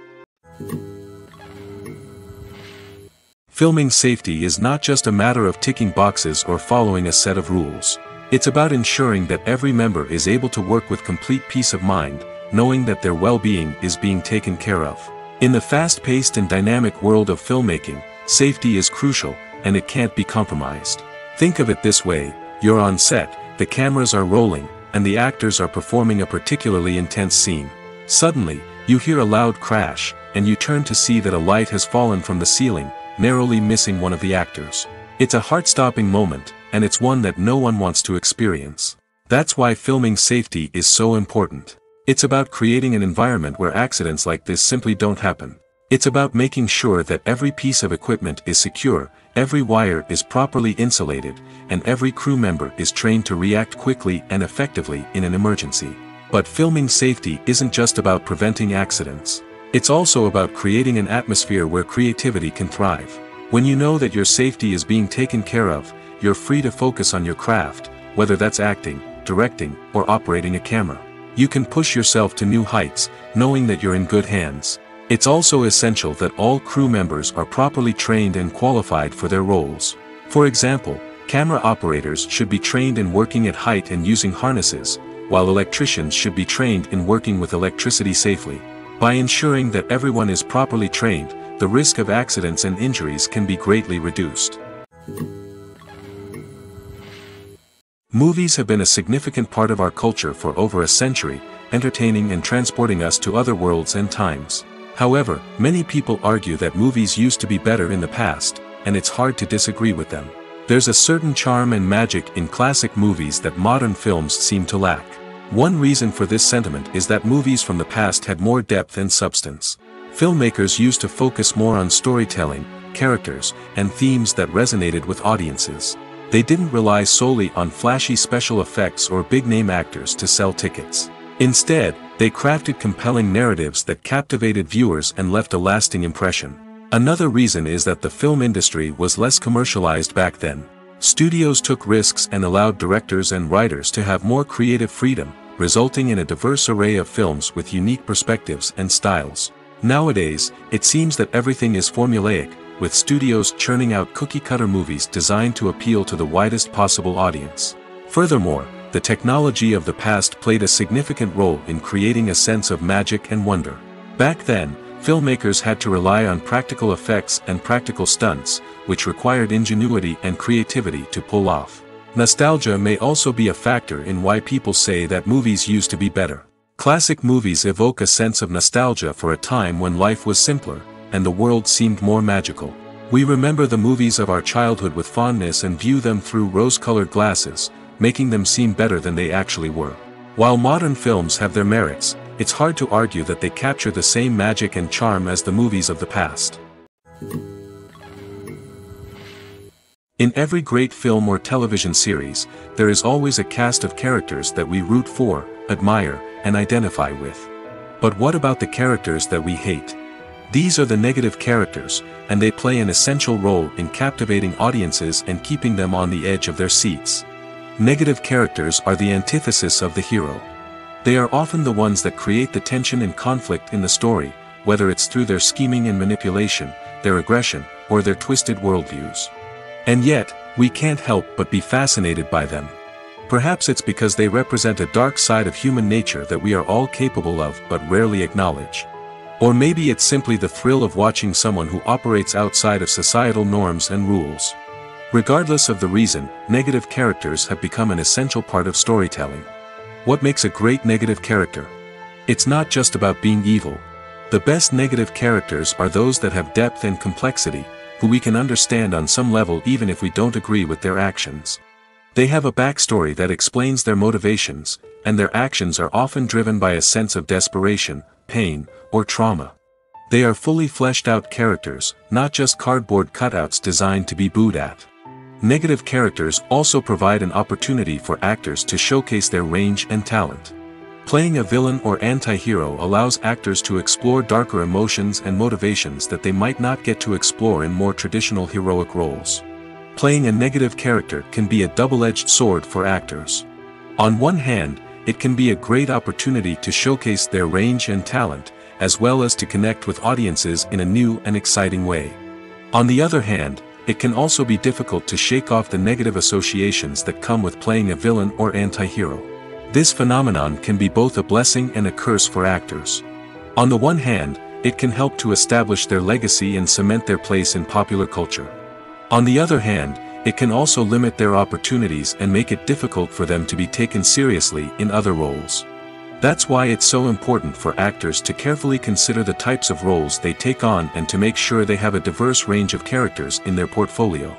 Filming safety is not just a matter of ticking boxes or following a set of rules. It's about ensuring that every member is able to work with complete peace of mind, knowing that their well-being is being taken care of. In the fast-paced and dynamic world of filmmaking, safety is crucial, and it can't be compromised. Think of it this way: you're on set, the cameras are rolling, and the actors are performing a particularly intense scene. Suddenly, you hear a loud crash, and you turn to see that a light has fallen from the ceiling, narrowly missing one of the actors. It's a heart-stopping moment, and it's one that no one wants to experience. That's why filming safety is so important. It's about creating an environment where accidents like this simply don't happen. It's about making sure that every piece of equipment is secure, every wire is properly insulated, and every crew member is trained to react quickly and effectively in an emergency. But filming safety isn't just about preventing accidents. It's also about creating an atmosphere where creativity can thrive. When you know that your safety is being taken care of, you're free to focus on your craft, whether that's acting, directing, or operating a camera. You can push yourself to new heights, knowing that you're in good hands. It's also essential that all crew members are properly trained and qualified for their roles. For example, camera operators should be trained in working at height and using harnesses, while electricians should be trained in working with electricity safely. By ensuring that everyone is properly trained, the risk of accidents and injuries can be greatly reduced. Movies have been a significant part of our culture for over a century, entertaining and transporting us to other worlds and times. However, many people argue that movies used to be better in the past, and it's hard to disagree with them. There's a certain charm and magic in classic movies that modern films seem to lack. One reason for this sentiment is that movies from the past had more depth and substance. Filmmakers used to focus more on storytelling, characters, and themes that resonated with audiences. They didn't rely solely on flashy special effects or big-name actors to sell tickets. Instead, they crafted compelling narratives that captivated viewers and left a lasting impression. Another reason is that the film industry was less commercialized back then. Studios took risks and allowed directors and writers to have more creative freedom, resulting in a diverse array of films with unique perspectives and styles. Nowadays, it seems that everything is formulaic, with studios churning out cookie-cutter movies designed to appeal to the widest possible audience. Furthermore, the technology of the past played a significant role in creating a sense of magic and wonder. Back then, filmmakers had to rely on practical effects and practical stunts, which required ingenuity and creativity to pull off. Nostalgia may also be a factor in why people say that movies used to be better. Classic movies evoke a sense of nostalgia for a time when life was simpler, and the world seemed more magical. We remember the movies of our childhood with fondness and view them through rose-colored glasses, making them seem better than they actually were. While modern films have their merits, it's hard to argue that they capture the same magic and charm as the movies of the past. In every great film or television series, there is always a cast of characters that we root for, admire, and identify with. But what about the characters that we hate? These are the negative characters, and they play an essential role in captivating audiences and keeping them on the edge of their seats. Negative characters are the antithesis of the hero. They are often the ones that create the tension and conflict in the story, whether it's through their scheming and manipulation, their aggression, or their twisted worldviews. And yet, we can't help but be fascinated by them. Perhaps it's because they represent a dark side of human nature that we are all capable of but rarely acknowledge. Or maybe it's simply the thrill of watching someone who operates outside of societal norms and rules. Regardless of the reason, negative characters have become an essential part of storytelling. What makes a great negative character? It's not just about being evil. The best negative characters are those that have depth and complexity, who we can understand on some level even if we don't agree with their actions. They have a backstory that explains their motivations, and their actions are often driven by a sense of desperation, pain, or trauma. They are fully fleshed out characters, not just cardboard cutouts designed to be booed at. Negative characters also provide an opportunity for actors to showcase their range and talent. Playing a villain or anti-hero allows actors to explore darker emotions and motivations that they might not get to explore in more traditional heroic roles. Playing a negative character can be a double-edged sword for actors. On one hand, it can be a great opportunity to showcase their range and talent, as well as to connect with audiences in a new and exciting way. On the other hand, it can also be difficult to shake off the negative associations that come with playing a villain or anti-hero. This phenomenon can be both a blessing and a curse for actors. On the one hand, it can help to establish their legacy and cement their place in popular culture. On the other hand, it can also limit their opportunities and make it difficult for them to be taken seriously in other roles. That's why it's so important for actors to carefully consider the types of roles they take on and to make sure they have a diverse range of characters in their portfolio.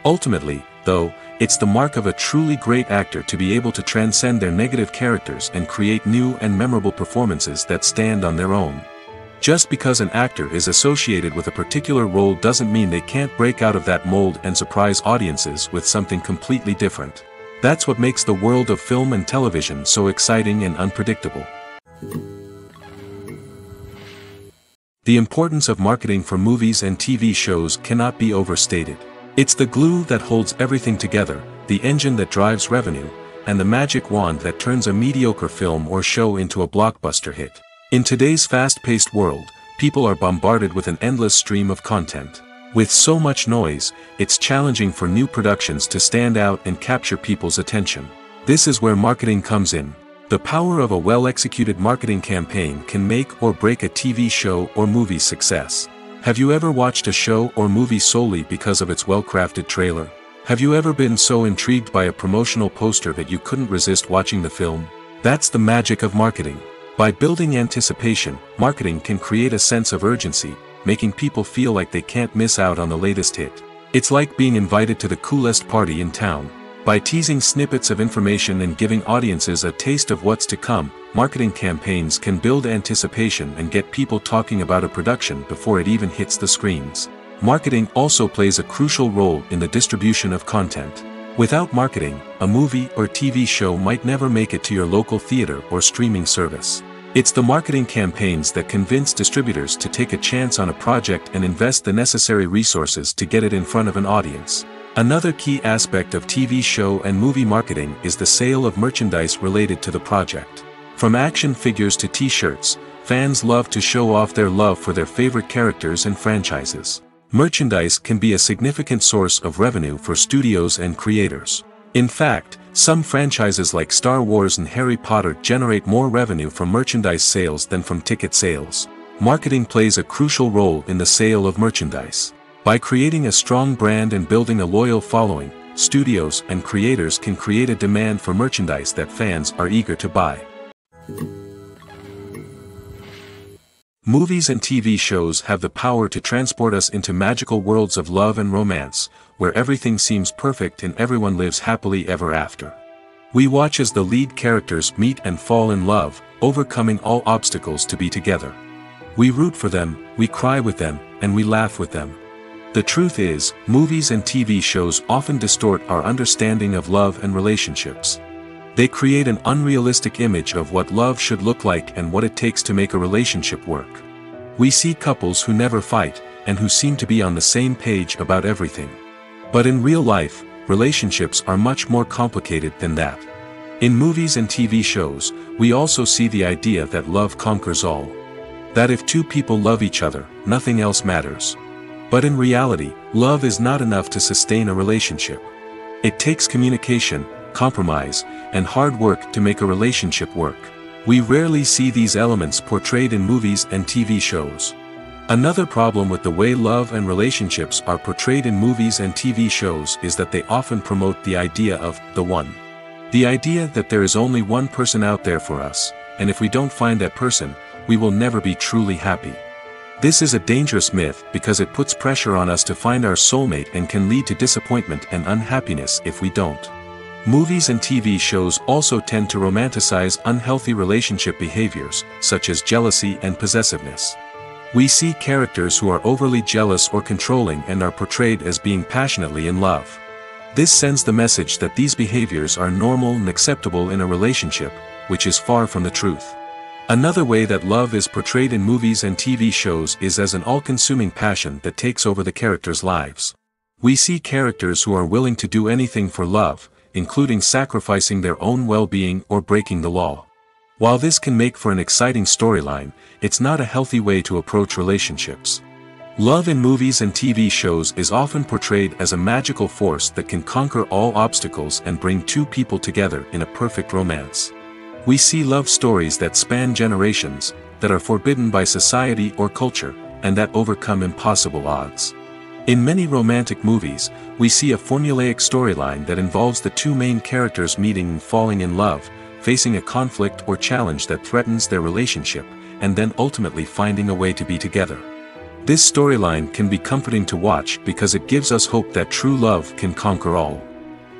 Ultimately, though, it's the mark of a truly great actor to be able to transcend their negative characters and create new and memorable performances that stand on their own. Just because an actor is associated with a particular role doesn't mean they can't break out of that mold and surprise audiences with something completely different. That's what makes the world of film and television so exciting and unpredictable. The importance of marketing for movies and TV shows cannot be overstated. It's the glue that holds everything together, the engine that drives revenue, and the magic wand that turns a mediocre film or show into a blockbuster hit. In today's fast-paced world, people are bombarded with an endless stream of content. With so much noise, it's challenging for new productions to stand out and capture people's attention. This is where marketing comes in. The power of a well-executed marketing campaign can make or break a TV show or movie's success. Have you ever watched a show or movie solely because of its well-crafted trailer? Have you ever been so intrigued by a promotional poster that you couldn't resist watching the film? That's the magic of marketing. By building anticipation, marketing can create a sense of urgency, making people feel like they can't miss out on the latest hit. It's like being invited to the coolest party in town. By teasing snippets of information and giving audiences a taste of what's to come, marketing campaigns can build anticipation and get people talking about a production before it even hits the screens. Marketing also plays a crucial role in the distribution of content. Without marketing, a movie or TV show might never make it to your local theater or streaming service. It's the marketing campaigns that convince distributors to take a chance on a project and invest the necessary resources to get it in front of an audience. Another key aspect of TV show and movie marketing is the sale of merchandise related to the project. From action figures to t-shirts, fans love to show off their love for their favorite characters and franchises. Merchandise can be a significant source of revenue for studios and creators. In fact, some franchises like Star Wars and Harry Potter generate more revenue from merchandise sales than from ticket sales. Marketing plays a crucial role in the sale of merchandise. By creating a strong brand and building a loyal following, studios and creators can create a demand for merchandise that fans are eager to buy. Movies and TV shows have the power to transport us into magical worlds of love and romance, where everything seems perfect and everyone lives happily ever after. We watch as the lead characters meet and fall in love, overcoming all obstacles to be together. We root for them, we cry with them, and we laugh with them. The truth is, movies and TV shows often distort our understanding of love and relationships. They create an unrealistic image of what love should look like and what it takes to make a relationship work. We see couples who never fight, and who seem to be on the same page about everything. But in real life, relationships are much more complicated than that. In movies and TV shows, we also see the idea that love conquers all. That if two people love each other, nothing else matters. But in reality, love is not enough to sustain a relationship. It takes communication, compromise, and hard work to make a relationship work. We rarely see these elements portrayed in movies and TV shows. Another problem with the way love and relationships are portrayed in movies and TV shows is that they often promote the idea of the one. The idea that there is only one person out there for us, and if we don't find that person, we will never be truly happy. This is a dangerous myth because it puts pressure on us to find our soulmate and can lead to disappointment and unhappiness if we don't. Movies and TV shows also tend to romanticize unhealthy relationship behaviors, such as jealousy and possessiveness. We see characters who are overly jealous or controlling and are portrayed as being passionately in love. This sends the message that these behaviors are normal and acceptable in a relationship, which is far from the truth. Another way that love is portrayed in movies and TV shows is as an all-consuming passion that takes over the characters' lives. We see characters who are willing to do anything for love, including sacrificing their own well-being or breaking the law. While this can make for an exciting storyline, it's not a healthy way to approach relationships. Love in movies and TV shows is often portrayed as a magical force that can conquer all obstacles and bring two people together in a perfect romance. We see love stories that span generations, that are forbidden by society or culture, and that overcome impossible odds. In many romantic movies, we see a formulaic storyline that involves the two main characters meeting and falling in love, facing a conflict or challenge that threatens their relationship, and then ultimately finding a way to be together. This storyline can be comforting to watch because it gives us hope that true love can conquer all.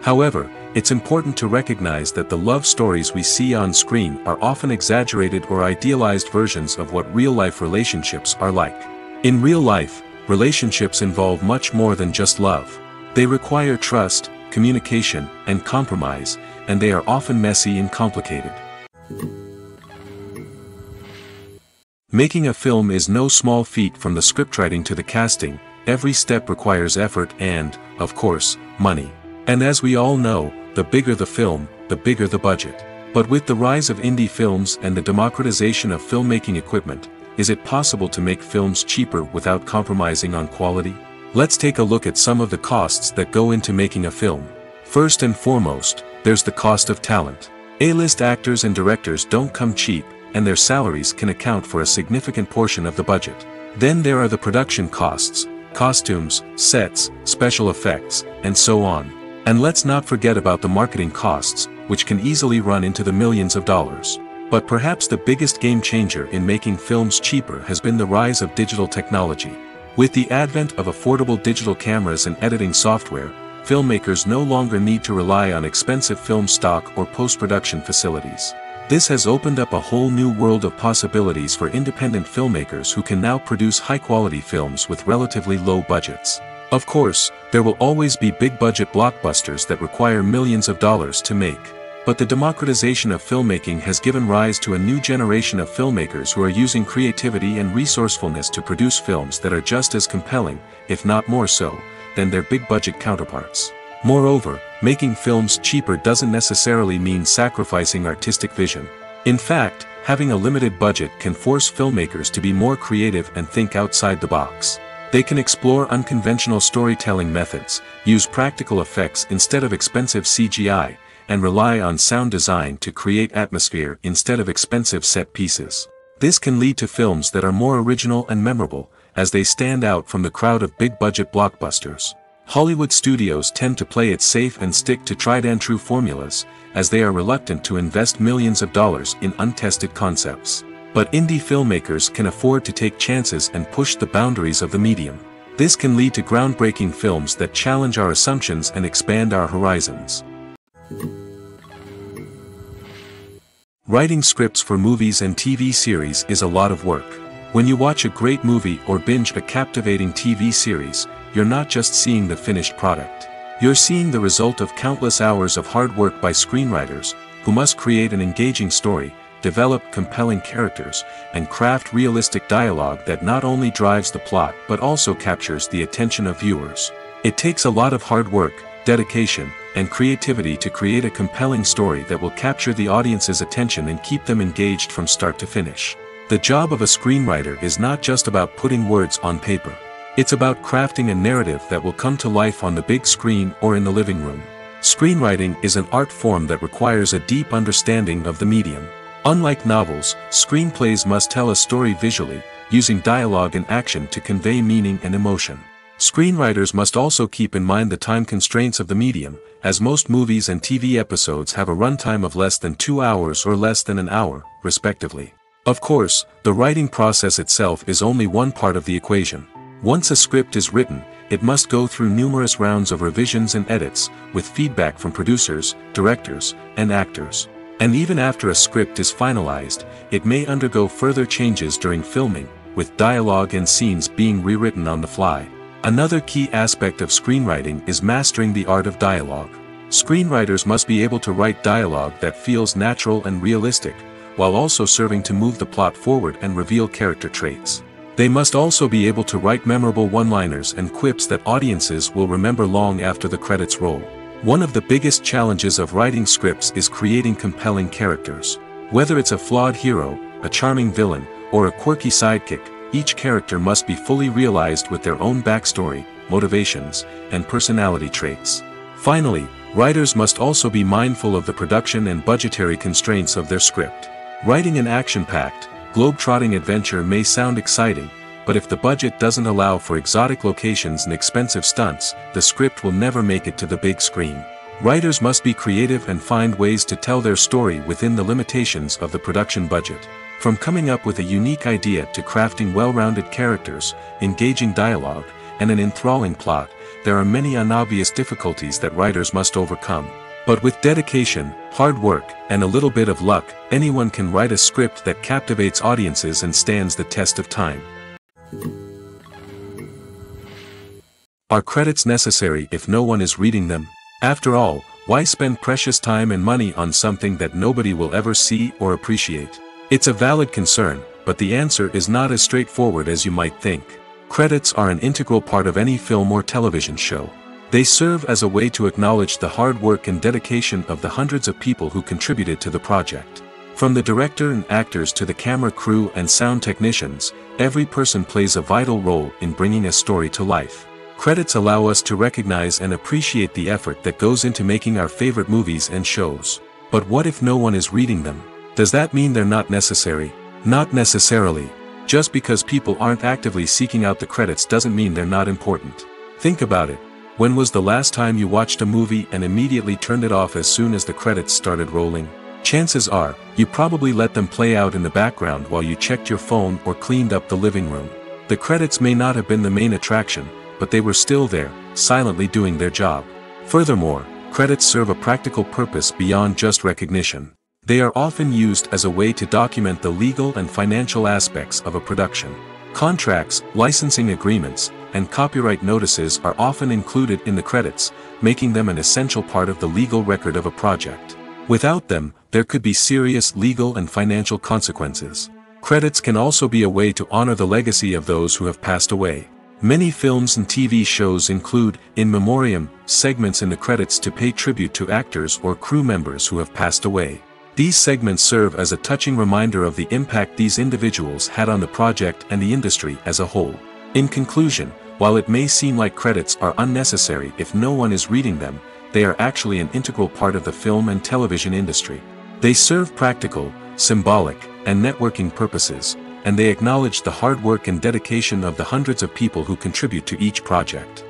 However, it's important to recognize that the love stories we see on screen are often exaggerated or idealized versions of what real-life relationships are like. In real life, relationships involve much more than just love. They require trust, communication, and compromise, and they are often messy and complicated. Making a film is no small feat. From the scriptwriting to the casting, every step requires effort and, of course, money. And as we all know, the bigger the film, the bigger the budget. But with the rise of indie films and the democratization of filmmaking equipment, is it possible to make films cheaper without compromising on quality? Let's take a look at some of the costs that go into making a film. First and foremost, there's the cost of talent. A-list actors and directors don't come cheap, and their salaries can account for a significant portion of the budget. Then there are the production costs, costumes, sets, special effects, and so on. And let's not forget about the marketing costs, which can easily run into the millions of dollars. But perhaps the biggest game changer in making films cheaper has been the rise of digital technology. With the advent of affordable digital cameras and editing software, filmmakers no longer need to rely on expensive film stock or post-production facilities. This has opened up a whole new world of possibilities for independent filmmakers who can now produce high-quality films with relatively low budgets. Of course, there will always be big-budget blockbusters that require millions of dollars to make. But the democratization of filmmaking has given rise to a new generation of filmmakers who are using creativity and resourcefulness to produce films that are just as compelling, if not more so, than their big-budget counterparts. Moreover, making films cheaper doesn't necessarily mean sacrificing artistic vision. In fact, having a limited budget can force filmmakers to be more creative and think outside the box. They can explore unconventional storytelling methods, use practical effects instead of expensive CGI, and rely on sound design to create atmosphere instead of expensive set pieces. This can lead to films that are more original and memorable, as they stand out from the crowd of big-budget blockbusters. Hollywood studios tend to play it safe and stick to tried-and-true formulas, as they are reluctant to invest millions of dollars in untested concepts. But indie filmmakers can afford to take chances and push the boundaries of the medium. This can lead to groundbreaking films that challenge our assumptions and expand our horizons. Writing scripts for movies and TV series is a lot of work. When you watch a great movie or binge a captivating TV series, you're not just seeing the finished product. You're seeing the result of countless hours of hard work by screenwriters, who must create an engaging story, develop compelling characters, and craft realistic dialogue that not only drives the plot but also captures the attention of viewers. It takes a lot of hard work, dedication, and creativity to create a compelling story that will capture the audience's attention and keep them engaged from start to finish. The job of a screenwriter is not just about putting words on paper. It's about crafting a narrative that will come to life on the big screen or in the living room. Screenwriting is an art form that requires a deep understanding of the medium. Unlike novels, screenplays must tell a story visually, using dialogue and action to convey meaning and emotion. Screenwriters must also keep in mind the time constraints of the medium, as most movies and TV episodes have a runtime of less than 2 hours or less than an hour, respectively. Of course, the writing process itself is only one part of the equation. Once a script is written, it must go through numerous rounds of revisions and edits, with feedback from producers, directors, and actors. And even after a script is finalized, it may undergo further changes during filming, with dialogue and scenes being rewritten on the fly. Another key aspect of screenwriting is mastering the art of dialogue. Screenwriters must be able to write dialogue that feels natural and realistic, while also serving to move the plot forward and reveal character traits. They must also be able to write memorable one-liners and quips that audiences will remember long after the credits roll. One of the biggest challenges of writing scripts is creating compelling characters. Whether it's a flawed hero, a charming villain, or a quirky sidekick, each character must be fully realized with their own backstory, motivations, and personality traits. Finally, writers must also be mindful of the production and budgetary constraints of their script. Writing an action-packed, globe-trotting adventure may sound exciting, but if the budget doesn't allow for exotic locations and expensive stunts, the script will never make it to the big screen. Writers must be creative and find ways to tell their story within the limitations of the production budget. From coming up with a unique idea to crafting well-rounded characters, engaging dialogue, and an enthralling plot, there are many unobvious difficulties that writers must overcome. But with dedication, hard work, and a little bit of luck, anyone can write a script that captivates audiences and stands the test of time. Are credits necessary if no one is reading them? After all, why spend precious time and money on something that nobody will ever see or appreciate? It's a valid concern, but the answer is not as straightforward as you might think. Credits are an integral part of any film or television show. They serve as a way to acknowledge the hard work and dedication of the hundreds of people who contributed to the project. From the director and actors to the camera crew and sound technicians, every person plays a vital role in bringing a story to life. Credits allow us to recognize and appreciate the effort that goes into making our favorite movies and shows. But what if no one is reading them? Does that mean they're not necessary? Not necessarily. Just because people aren't actively seeking out the credits doesn't mean they're not important. Think about it. When was the last time you watched a movie and immediately turned it off as soon as the credits started rolling? Chances are, you probably let them play out in the background while you checked your phone or cleaned up the living room. The credits may not have been the main attraction, but they were still there, silently doing their job. Furthermore, credits serve a practical purpose beyond just recognition. They are often used as a way to document the legal and financial aspects of a production. Contracts, licensing agreements, and copyright notices are often included in the credits, making them an essential part of the legal record of a project. Without them, there could be serious legal and financial consequences. Credits can also be a way to honor the legacy of those who have passed away. Many films and TV shows include, in memoriam, segments in the credits to pay tribute to actors or crew members who have passed away. These segments serve as a touching reminder of the impact these individuals had on the project and the industry as a whole. In conclusion, while it may seem like credits are unnecessary if no one is reading them, they are actually an integral part of the film and television industry. They serve practical, symbolic, and networking purposes, and they acknowledge the hard work and dedication of the hundreds of people who contribute to each project.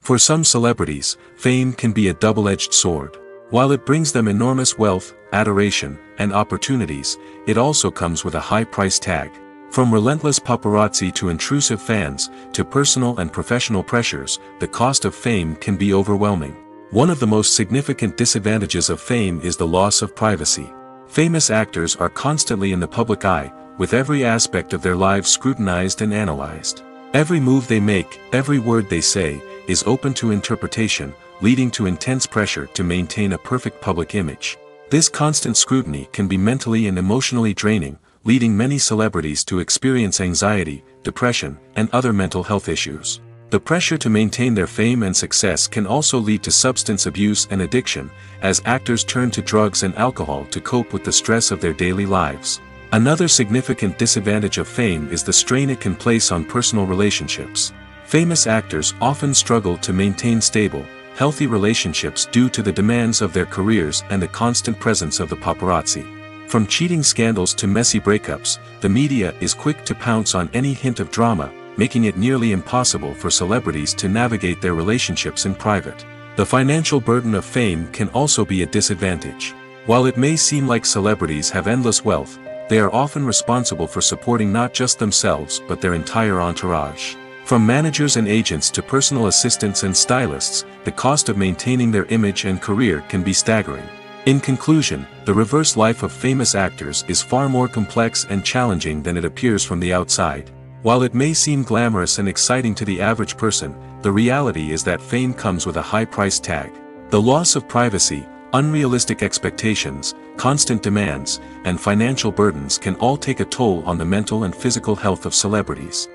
For some celebrities, fame can be a double-edged sword. While it brings them enormous wealth, adoration, and opportunities, it also comes with a high price tag. From relentless paparazzi to intrusive fans, to personal and professional pressures, the cost of fame can be overwhelming. One of the most significant disadvantages of fame is the loss of privacy. Famous actors are constantly in the public eye, with every aspect of their lives scrutinized and analyzed. Every move they make, every word they say, is open to interpretation, leading to intense pressure to maintain a perfect public image. This constant scrutiny can be mentally and emotionally draining, leading many celebrities to experience anxiety, depression, and other mental health issues. The pressure to maintain their fame and success can also lead to substance abuse and addiction, as actors turn to drugs and alcohol to cope with the stress of their daily lives. Another significant disadvantage of fame is the strain it can place on personal relationships. Famous actors often struggle to maintain stable, healthy relationships due to the demands of their careers and the constant presence of the paparazzi. From cheating scandals to messy breakups, the media is quick to pounce on any hint of drama, making it nearly impossible for celebrities to navigate their relationships in private. The financial burden of fame can also be a disadvantage. While it may seem like celebrities have endless wealth, they are often responsible for supporting not just themselves but their entire entourage. From managers and agents to personal assistants and stylists, the cost of maintaining their image and career can be staggering. In conclusion, the reverse life of famous actors is far more complex and challenging than it appears from the outside. While it may seem glamorous and exciting to the average person, the reality is that fame comes with a high price tag. The loss of privacy, unrealistic expectations, constant demands, and financial burdens can all take a toll on the mental and physical health of celebrities.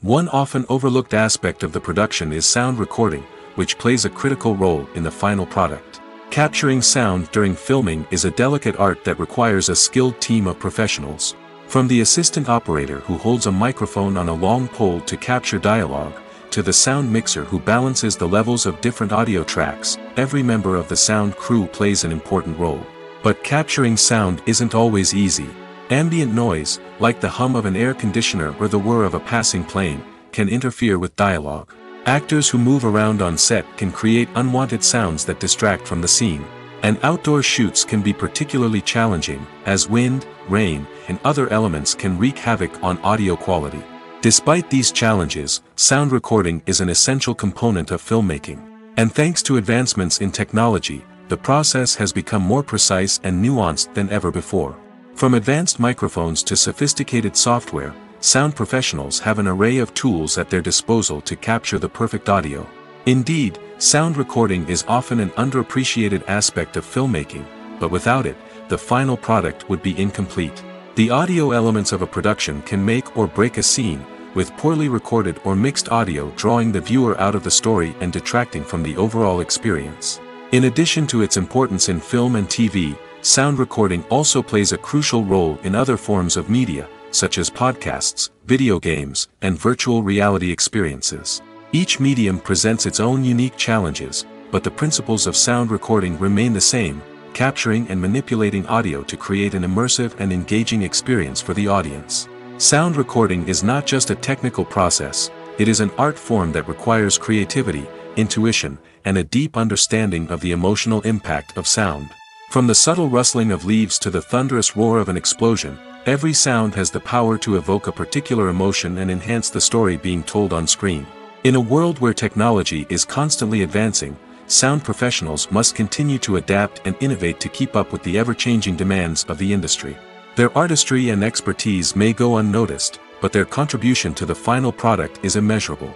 One often overlooked aspect of the production is sound recording, which plays a critical role in the final product. Capturing sound during filming is a delicate art that requires a skilled team of professionals. From the assistant operator who holds a microphone on a long pole to capture dialogue, to the sound mixer who balances the levels of different audio tracks, every member of the sound crew plays an important role. But capturing sound isn't always easy. Ambient noise, like the hum of an air conditioner or the whir of a passing plane, can interfere with dialogue. Actors who move around on set can create unwanted sounds that distract from the scene. And outdoor shoots can be particularly challenging, as wind, rain, and other elements can wreak havoc on audio quality. Despite these challenges, sound recording is an essential component of filmmaking. And thanks to advancements in technology, the process has become more precise and nuanced than ever before. From advanced microphones to sophisticated software, sound professionals have an array of tools at their disposal to capture the perfect audio. Indeed, sound recording is often an underappreciated aspect of filmmaking, but without it, the final product would be incomplete. The audio elements of a production can make or break a scene, with poorly recorded or mixed audio drawing the viewer out of the story and detracting from the overall experience. In addition to its importance in film and TV, sound recording also plays a crucial role in other forms of media, such as podcasts, video games, and virtual reality experiences. Each medium presents its own unique challenges, but the principles of sound recording remain the same: capturing and manipulating audio to create an immersive and engaging experience for the audience. Sound recording is not just a technical process, it is an art form that requires creativity, intuition, and a deep understanding of the emotional impact of sound. From the subtle rustling of leaves to the thunderous roar of an explosion, every sound has the power to evoke a particular emotion and enhance the story being told on screen. In a world where technology is constantly advancing, sound professionals must continue to adapt and innovate to keep up with the ever-changing demands of the industry. Their artistry and expertise may go unnoticed, but their contribution to the final product is immeasurable.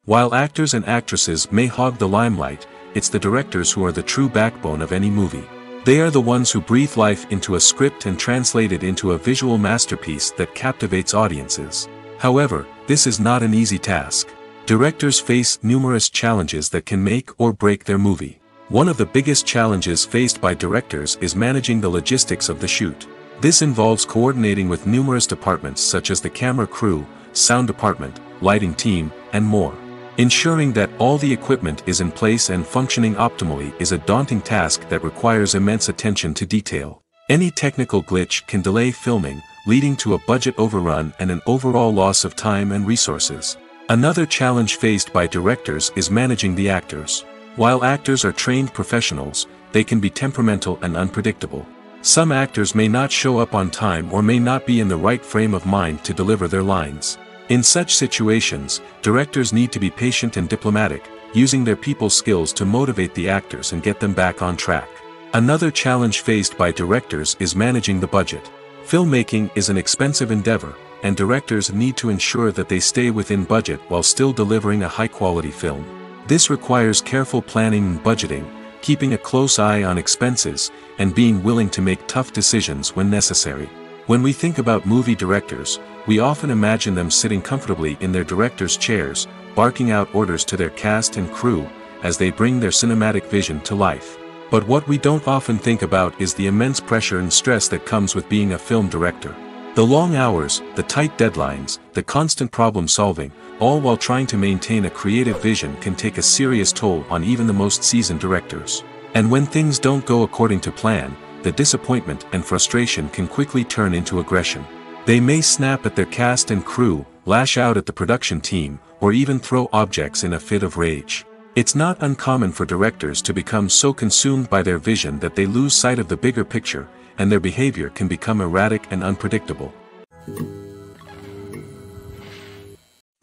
While actors and actresses may hog the limelight, it's the directors who are the true backbone of any movie. They are the ones who breathe life into a script and translate it into a visual masterpiece that captivates audiences. However, this is not an easy task. Directors face numerous challenges that can make or break their movie. One of the biggest challenges faced by directors is managing the logistics of the shoot. This involves coordinating with numerous departments such as the camera crew, sound department, lighting team, and more. Ensuring that all the equipment is in place and functioning optimally is a daunting task that requires immense attention to detail. Any technical glitch can delay filming, leading to a budget overrun and an overall loss of time and resources. Another challenge faced by directors is managing the actors. While actors are trained professionals, they can be temperamental and unpredictable. Some actors may not show up on time or may not be in the right frame of mind to deliver their lines. In such situations, directors need to be patient and diplomatic, using their people skills to motivate the actors and get them back on track. Another challenge faced by directors is managing the budget. Filmmaking is an expensive endeavor, and directors need to ensure that they stay within budget while still delivering a high-quality film. This requires careful planning and budgeting, keeping a close eye on expenses, and being willing to make tough decisions when necessary. When we think about movie directors, we often imagine them sitting comfortably in their director's chairs, barking out orders to their cast and crew, as they bring their cinematic vision to life. But what we don't often think about is the immense pressure and stress that comes with being a film director. The long hours, the tight deadlines, the constant problem solving, all while trying to maintain a creative vision can take a serious toll on even the most seasoned directors. And when things don't go according to plan, the disappointment and frustration can quickly turn into aggression. They may snap at their cast and crew, lash out at the production team, or even throw objects in a fit of rage. It's not uncommon for directors to become so consumed by their vision that they lose sight of the bigger picture, and their behavior can become erratic and unpredictable.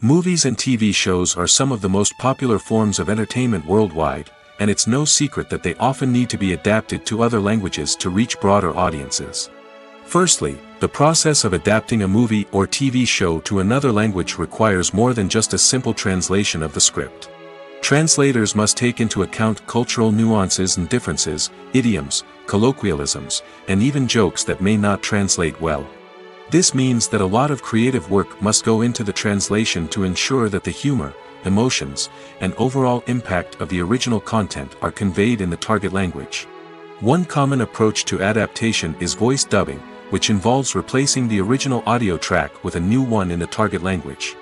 Movies and TV shows are some of the most popular forms of entertainment worldwide, and it's no secret that they often need to be adapted to other languages to reach broader audiences. Firstly, the process of adapting a movie or TV show to another language requires more than just a simple translation of the script. Translators must take into account cultural nuances and differences, idioms, colloquialisms, and even jokes that may not translate well. This means that a lot of creative work must go into the translation to ensure that the humor, emotions, and overall impact of the original content are conveyed in the target language. One common approach to adaptation is voice dubbing, which involves replacing the original audio track with a new one in the target language.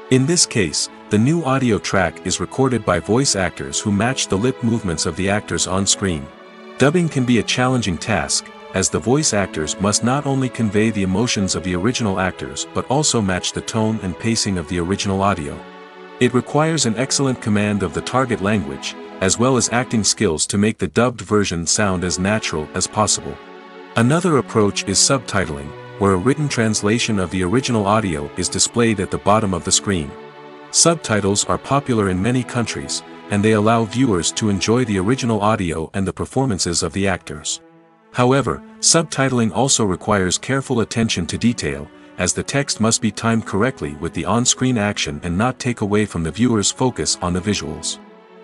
In this case, the new audio track is recorded by voice actors who match the lip movements of the actors on screen. Dubbing can be a challenging task, as the voice actors must not only convey the emotions of the original actors but also match the tone and pacing of the original audio. It requires an excellent command of the target language, as well as acting skills to make the dubbed version sound as natural as possible. Another approach is subtitling, where a written translation of the original audio is displayed at the bottom of the screen. Subtitles are popular in many countries, and they allow viewers to enjoy the original audio and the performances of the actors. However, subtitling also requires careful attention to detail, as the text must be timed correctly with the on-screen action and not take away from the viewer's focus on the visuals.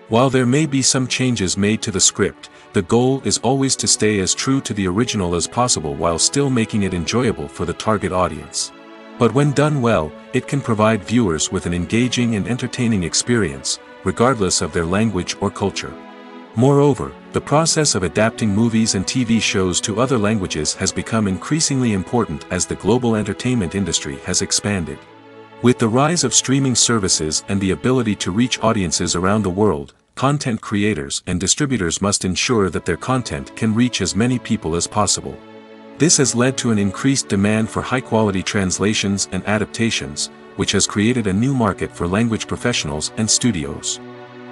While there may be some changes made to the script, the goal is always to stay as true to the original as possible while still making it enjoyable for the target audience. But when done well, it can provide viewers with an engaging and entertaining experience, regardless of their language or culture. Moreover, the process of adapting movies and TV shows to other languages has become increasingly important as the global entertainment industry has expanded. With the rise of streaming services and the ability to reach audiences around the world, content creators and distributors must ensure that their content can reach as many people as possible. This has led to an increased demand for high-quality translations and adaptations, which has created a new market for language professionals and studios.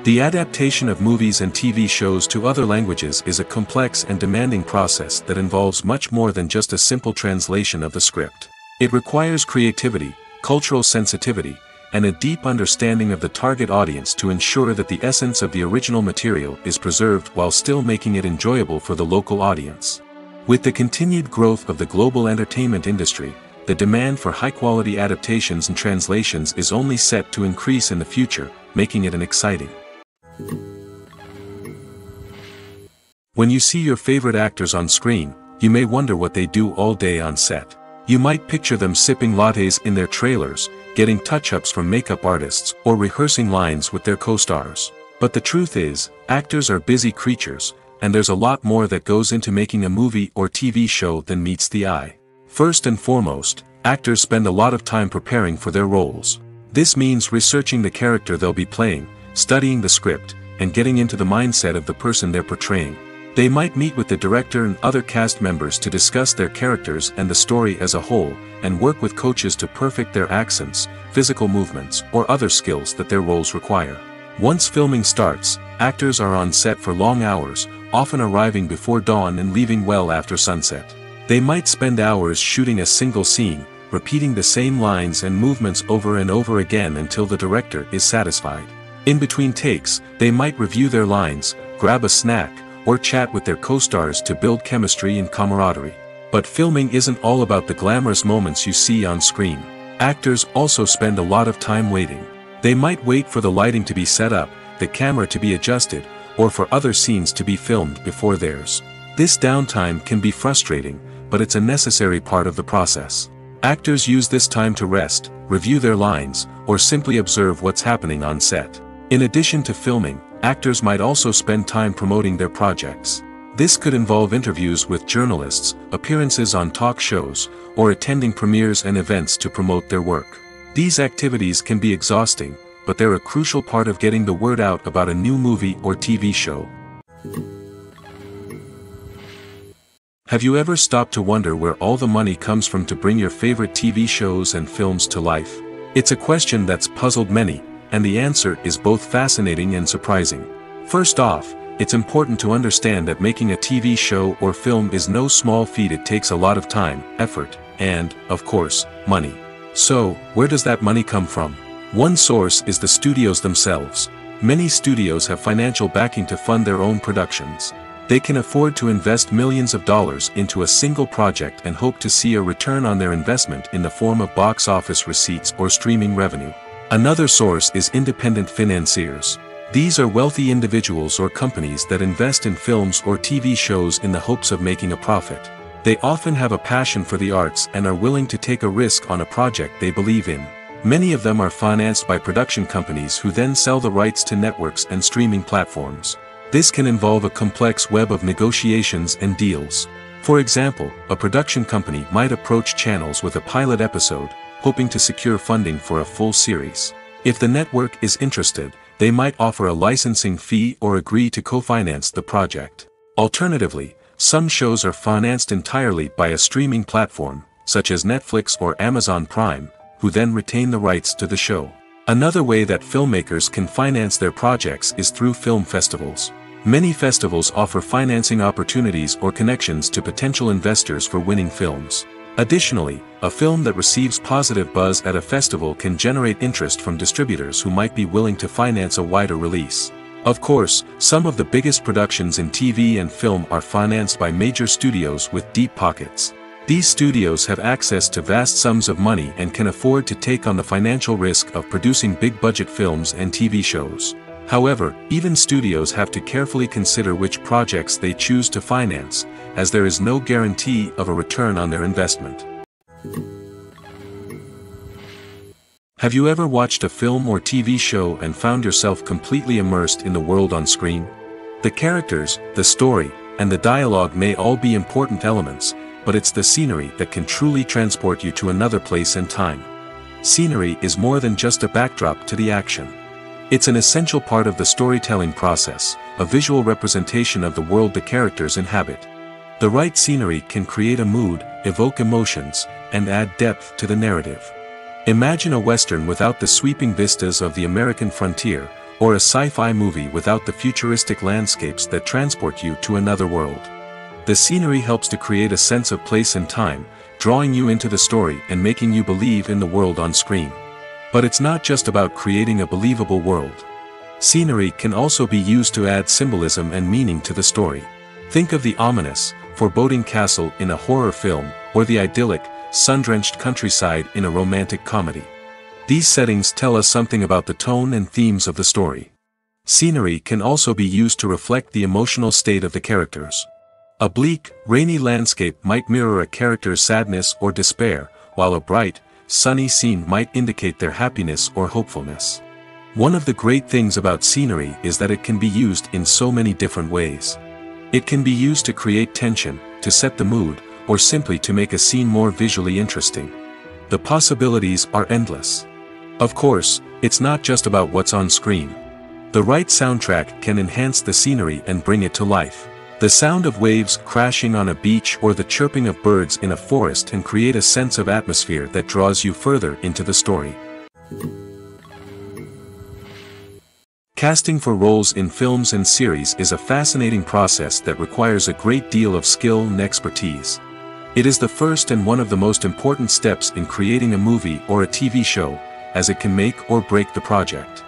The adaptation of movies and TV shows to other languages is a complex and demanding process that involves much more than just a simple translation of the script. It requires creativity, cultural sensitivity, and a deep understanding of the target audience to ensure that the essence of the original material is preserved while still making it enjoyable for the local audience. With the continued growth of the global entertainment industry, the demand for high-quality adaptations and translations is only set to increase in the future, making it an exciting. When you see your favorite actors on screen, you may wonder what they do all day on set. You might picture them sipping lattes in their trailers, getting touch-ups from makeup artists, or rehearsing lines with their co-stars. But the truth is, actors are busy creatures, and there's a lot more that goes into making a movie or TV show than meets the eye. First and foremost, actors spend a lot of time preparing for their roles. This means researching the character they'll be playing, studying the script, and getting into the mindset of the person they're portraying. They might meet with the director and other cast members to discuss their characters and the story as a whole, and work with coaches to perfect their accents, physical movements, or other skills that their roles require. Once filming starts, actors are on set for long hours, often arriving before dawn and leaving well after sunset. They might spend hours shooting a single scene, repeating the same lines and movements over and over again until the director is satisfied. In between takes, they might review their lines, grab a snack, or chat with their co-stars to build chemistry and camaraderie. But filming isn't all about the glamorous moments you see on screen. Actors also spend a lot of time waiting. They might wait for the lighting to be set up, the camera to be adjusted, or for other scenes to be filmed before theirs. This downtime can be frustrating, but it's a necessary part of the process. Actors use this time to rest, review their lines, or simply observe what's happening on set. In addition to filming, actors might also spend time promoting their projects. This could involve interviews with journalists, appearances on talk shows, or attending premieres and events to promote their work. These activities can be exhausting, but they're a crucial part of getting the word out about a new movie or TV show. Have you ever stopped to wonder where all the money comes from to bring your favorite TV shows and films to life? It's a question that's puzzled many, and the answer is both fascinating and surprising. First off, it's important to understand that making a TV show or film is no small feat. It takes a lot of time, effort, and, of course, money. So, where does that money come from? One source is the studios themselves. Many studios have financial backing to fund their own productions. They can afford to invest millions of dollars into a single project and hope to see a return on their investment in the form of box office receipts or streaming revenue. Another source is independent financiers. These are wealthy individuals or companies that invest in films or TV shows in the hopes of making a profit. They often have a passion for the arts and are willing to take a risk on a project they believe in. Many of them are financed by production companies who then sell the rights to networks and streaming platforms. This can involve a complex web of negotiations and deals. For example, a production company might approach channels with a pilot episode, hoping to secure funding for a full series. If the network is interested, they might offer a licensing fee or agree to co-finance the project. Alternatively, some shows are financed entirely by a streaming platform, such as Netflix or Amazon Prime, who then retain the rights to the show. Another way that filmmakers can finance their projects is through film festivals. Many festivals offer financing opportunities or connections to potential investors for winning films. Additionally, a film that receives positive buzz at a festival can generate interest from distributors who might be willing to finance a wider release. Of course, some of the biggest productions in TV and film are financed by major studios with deep pockets. These studios have access to vast sums of money and can afford to take on the financial risk of producing big-budget films and TV shows. However, even studios have to carefully consider which projects they choose to finance, as there is no guarantee of a return on their investment. Have you ever watched a film or TV show and found yourself completely immersed in the world on screen? The characters, the story, and the dialogue may all be important elements, but it's the scenery that can truly transport you to another place and time. Scenery is more than just a backdrop to the action. It's an essential part of the storytelling process, a visual representation of the world the characters inhabit. The right scenery can create a mood, evoke emotions, and add depth to the narrative. Imagine a western without the sweeping vistas of the American frontier, or a sci-fi movie without the futuristic landscapes that transport you to another world. The scenery helps to create a sense of place and time, drawing you into the story and making you believe in the world on screen. But it's not just about creating a believable world. Scenery can also be used to add symbolism and meaning to the story. Think of the ominous, foreboding castle in a horror film, or the idyllic, sun-drenched countryside in a romantic comedy. These settings tell us something about the tone and themes of the story. Scenery can also be used to reflect the emotional state of the characters. A bleak, rainy landscape might mirror a character's sadness or despair, while a bright, sunny scene might indicate their happiness or hopefulness. One of the great things about scenery is that it can be used in so many different ways. It can be used to create tension, to set the mood, or simply to make a scene more visually interesting. The possibilities are endless. Of course, it's not just about what's on screen. The right soundtrack can enhance the scenery and bring it to life. The sound of waves crashing on a beach or the chirping of birds in a forest can create a sense of atmosphere that draws you further into the story. Casting for roles in films and series is a fascinating process that requires a great deal of skill and expertise. It is the first and one of the most important steps in creating a movie or a TV show, as it can make or break the project.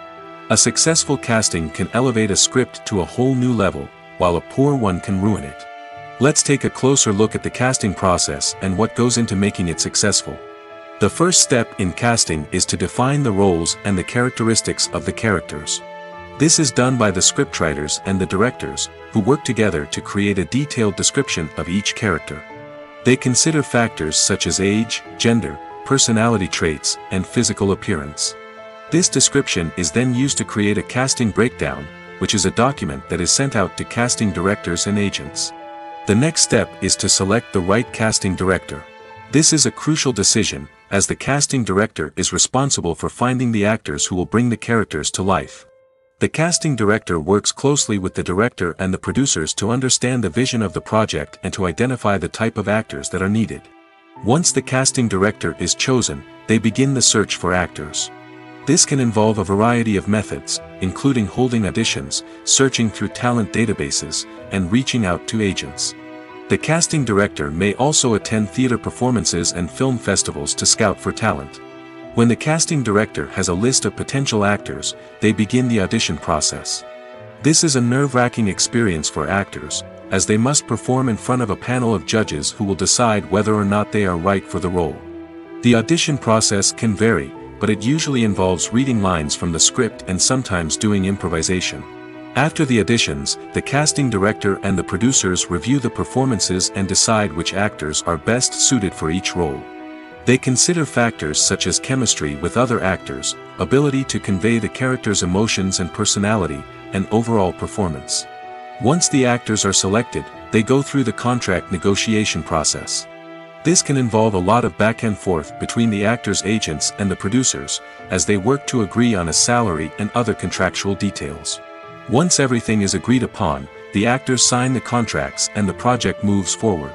A successful casting can elevate a script to a whole new level, while a poor one can ruin it. Let's take a closer look at the casting process and what goes into making it successful. The first step in casting is to define the roles and the characteristics of the characters. This is done by the scriptwriters and the directors, who work together to create a detailed description of each character. They consider factors such as age, gender, personality traits, and physical appearance. This description is then used to create a casting breakdown, which is a document that is sent out to casting directors and agents. The next step is to select the right casting director. This is a crucial decision, as the casting director is responsible for finding the actors who will bring the characters to life. The casting director works closely with the director and the producers to understand the vision of the project and to identify the type of actors that are needed. Once the casting director is chosen, they begin the search for actors. This can involve a variety of methods, including holding auditions, searching through talent databases, and reaching out to agents. The casting director may also attend theater performances and film festivals to scout for talent. When the casting director has a list of potential actors, they begin the audition process. This is a nerve-wracking experience for actors, as they must perform in front of a panel of judges who will decide whether or not they are right for the role. The audition process can vary, but it usually involves reading lines from the script and sometimes doing improvisation. After the auditions, the casting director and the producers review the performances and decide which actors are best suited for each role. They consider factors such as chemistry with other actors, ability to convey the character's emotions and personality, and overall performance. Once the actors are selected, they go through the contract negotiation process. This can involve a lot of back and forth between the actors' agents and the producers, as they work to agree on a salary and other contractual details. Once everything is agreed upon, the actors sign the contracts and the project moves forward.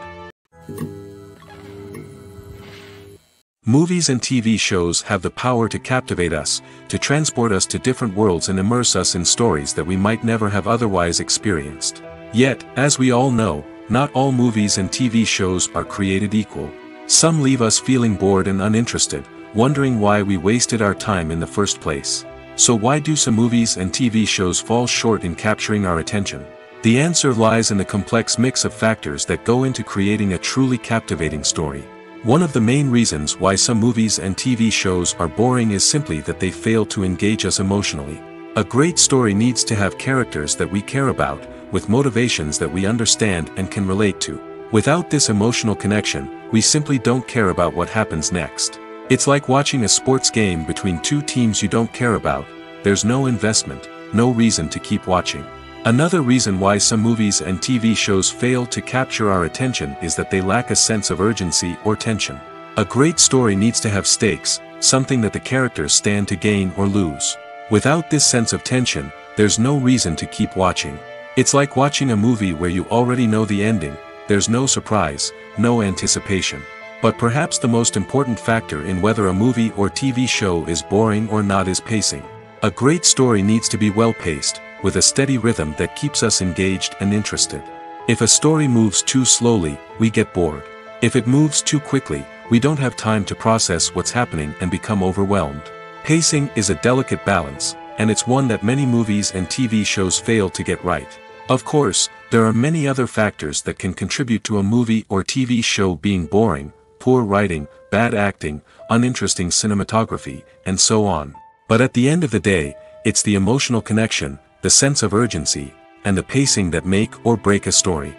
Movies and TV shows have the power to captivate us, to transport us to different worlds and immerse us in stories that we might never have otherwise experienced. Yet, as we all know, not all movies and TV shows are created equal. Some leave us feeling bored and uninterested, wondering why we wasted our time in the first place. So why do some movies and TV shows fall short in capturing our attention? The answer lies in the complex mix of factors that go into creating a truly captivating story. One of the main reasons why some movies and TV shows are boring is simply that they fail to engage us emotionally. A great story needs to have characters that we care about, with motivations that we understand and can relate to. Without this emotional connection, we simply don't care about what happens next. It's like watching a sports game between two teams you don't care about. There's no investment, no reason to keep watching. Another reason why some movies and TV shows fail to capture our attention is that they lack a sense of urgency or tension. A great story needs to have stakes, something that the characters stand to gain or lose. Without this sense of tension, there's no reason to keep watching. It's like watching a movie where you already know the ending. There's no surprise, no anticipation. But perhaps the most important factor in whether a movie or TV show is boring or not is pacing. A great story needs to be well-paced, with a steady rhythm that keeps us engaged and interested. If a story moves too slowly, we get bored. If it moves too quickly, we don't have time to process what's happening and become overwhelmed. Pacing is a delicate balance, and it's one that many movies and TV shows fail to get right. Of course, there are many other factors that can contribute to a movie or TV show being boring: poor writing, bad acting, uninteresting cinematography, and so on. But at the end of the day, it's the emotional connection, the sense of urgency, and the pacing that make or break a story.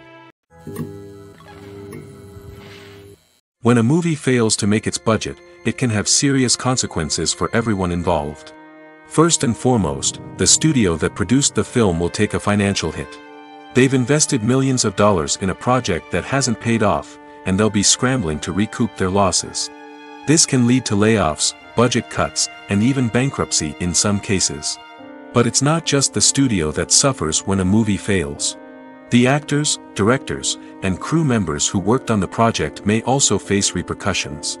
When a movie fails to make its budget, it can have serious consequences for everyone involved. First and foremost, the studio that produced the film will take a financial hit. They've invested millions of dollars in a project that hasn't paid off, and they'll be scrambling to recoup their losses. This can lead to layoffs, budget cuts, and even bankruptcy in some cases. But it's not just the studio that suffers when a movie fails. The actors, directors, and crew members who worked on the project may also face repercussions.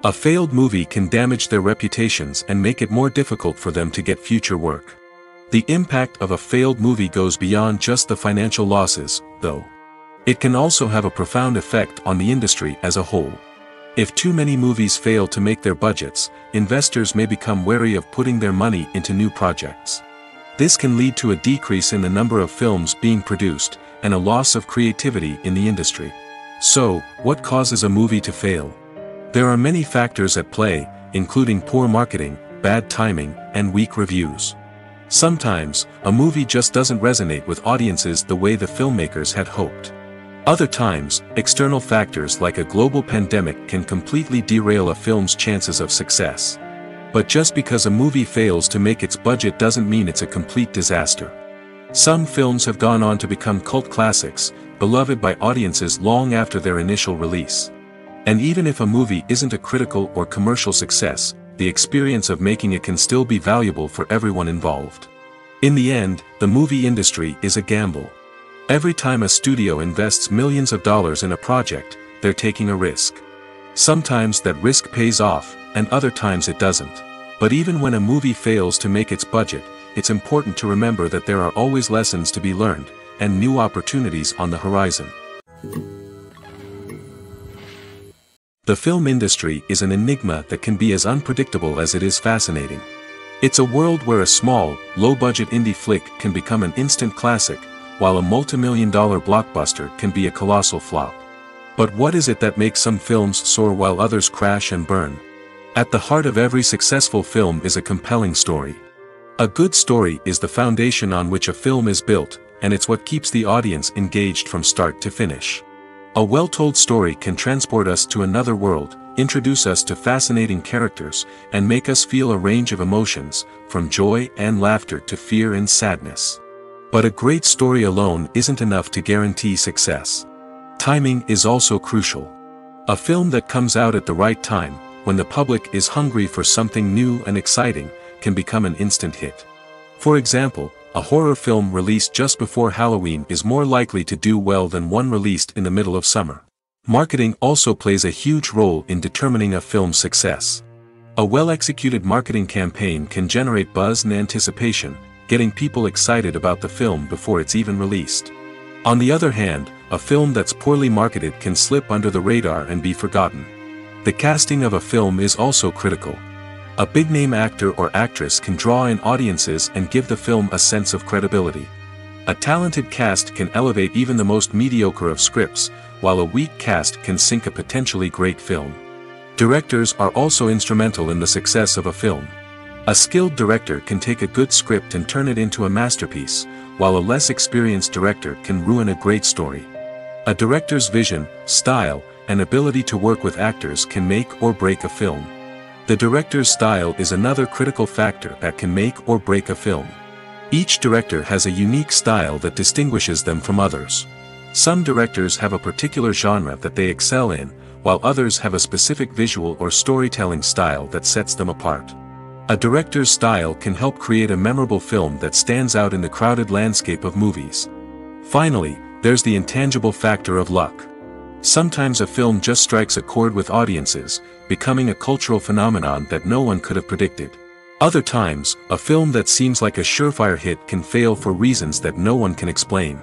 A failed movie can damage their reputations and make it more difficult for them to get future work. The impact of a failed movie goes beyond just the financial losses, though. It can also have a profound effect on the industry as a whole. If too many movies fail to make their budgets, investors may become wary of putting their money into new projects. This can lead to a decrease in the number of films being produced, and a loss of creativity in the industry. So, what causes a movie to fail? There are many factors at play, including poor marketing, bad timing, and weak reviews. Sometimes, a movie just doesn't resonate with audiences the way the filmmakers had hoped. Other times, external factors like a global pandemic can completely derail a film's chances of success. But just because a movie fails to make its budget doesn't mean it's a complete disaster. Some films have gone on to become cult classics, beloved by audiences long after their initial release. And even if a movie isn't a critical or commercial success, the experience of making it can still be valuable for everyone involved. In the end, the movie industry is a gamble. Every time a studio invests millions of dollars in a project, they're taking a risk. Sometimes that risk pays off, and other times it doesn't. But even when a movie fails to make its budget, it's important to remember that there are always lessons to be learned, and new opportunities on the horizon. The film industry is an enigma that can be as unpredictable as it is fascinating. It's a world where a small, low-budget indie flick can become an instant classic, while a multi-million-dollar blockbuster can be a colossal flop. But what is it that makes some films soar while others crash and burn? At the heart of every successful film is a compelling story. A good story is the foundation on which a film is built, and it's what keeps the audience engaged from start to finish. A well-told story can transport us to another world, introduce us to fascinating characters, and make us feel a range of emotions, from joy and laughter to fear and sadness. But a great story alone isn't enough to guarantee success. Timing is also crucial. A film that comes out at the right time, when the public is hungry for something new and exciting, can become an instant hit. For example, a horror film released just before Halloween is more likely to do well than one released in the middle of summer. Marketing also plays a huge role in determining a film's success. A well-executed marketing campaign can generate buzz and anticipation, getting people excited about the film before it's even released. On the other hand, a film that's poorly marketed can slip under the radar and be forgotten. The casting of a film is also critical. A big-name actor or actress can draw in audiences and give the film a sense of credibility. A talented cast can elevate even the most mediocre of scripts, while a weak cast can sink a potentially great film. Directors are also instrumental in the success of a film. A skilled director can take a good script and turn it into a masterpiece, while a less experienced director can ruin a great story. A director's vision, style, and ability to work with actors can make or break a film. The director's style is another critical factor that can make or break a film. Each director has a unique style that distinguishes them from others. Some directors have a particular genre that they excel in, while others have a specific visual or storytelling style that sets them apart. A director's style can help create a memorable film that stands out in the crowded landscape of movies. Finally, there's the intangible factor of luck. Sometimes a film just strikes a chord with audiences, becoming a cultural phenomenon that no one could have predicted. Other times, a film that seems like a surefire hit can fail for reasons that no one can explain.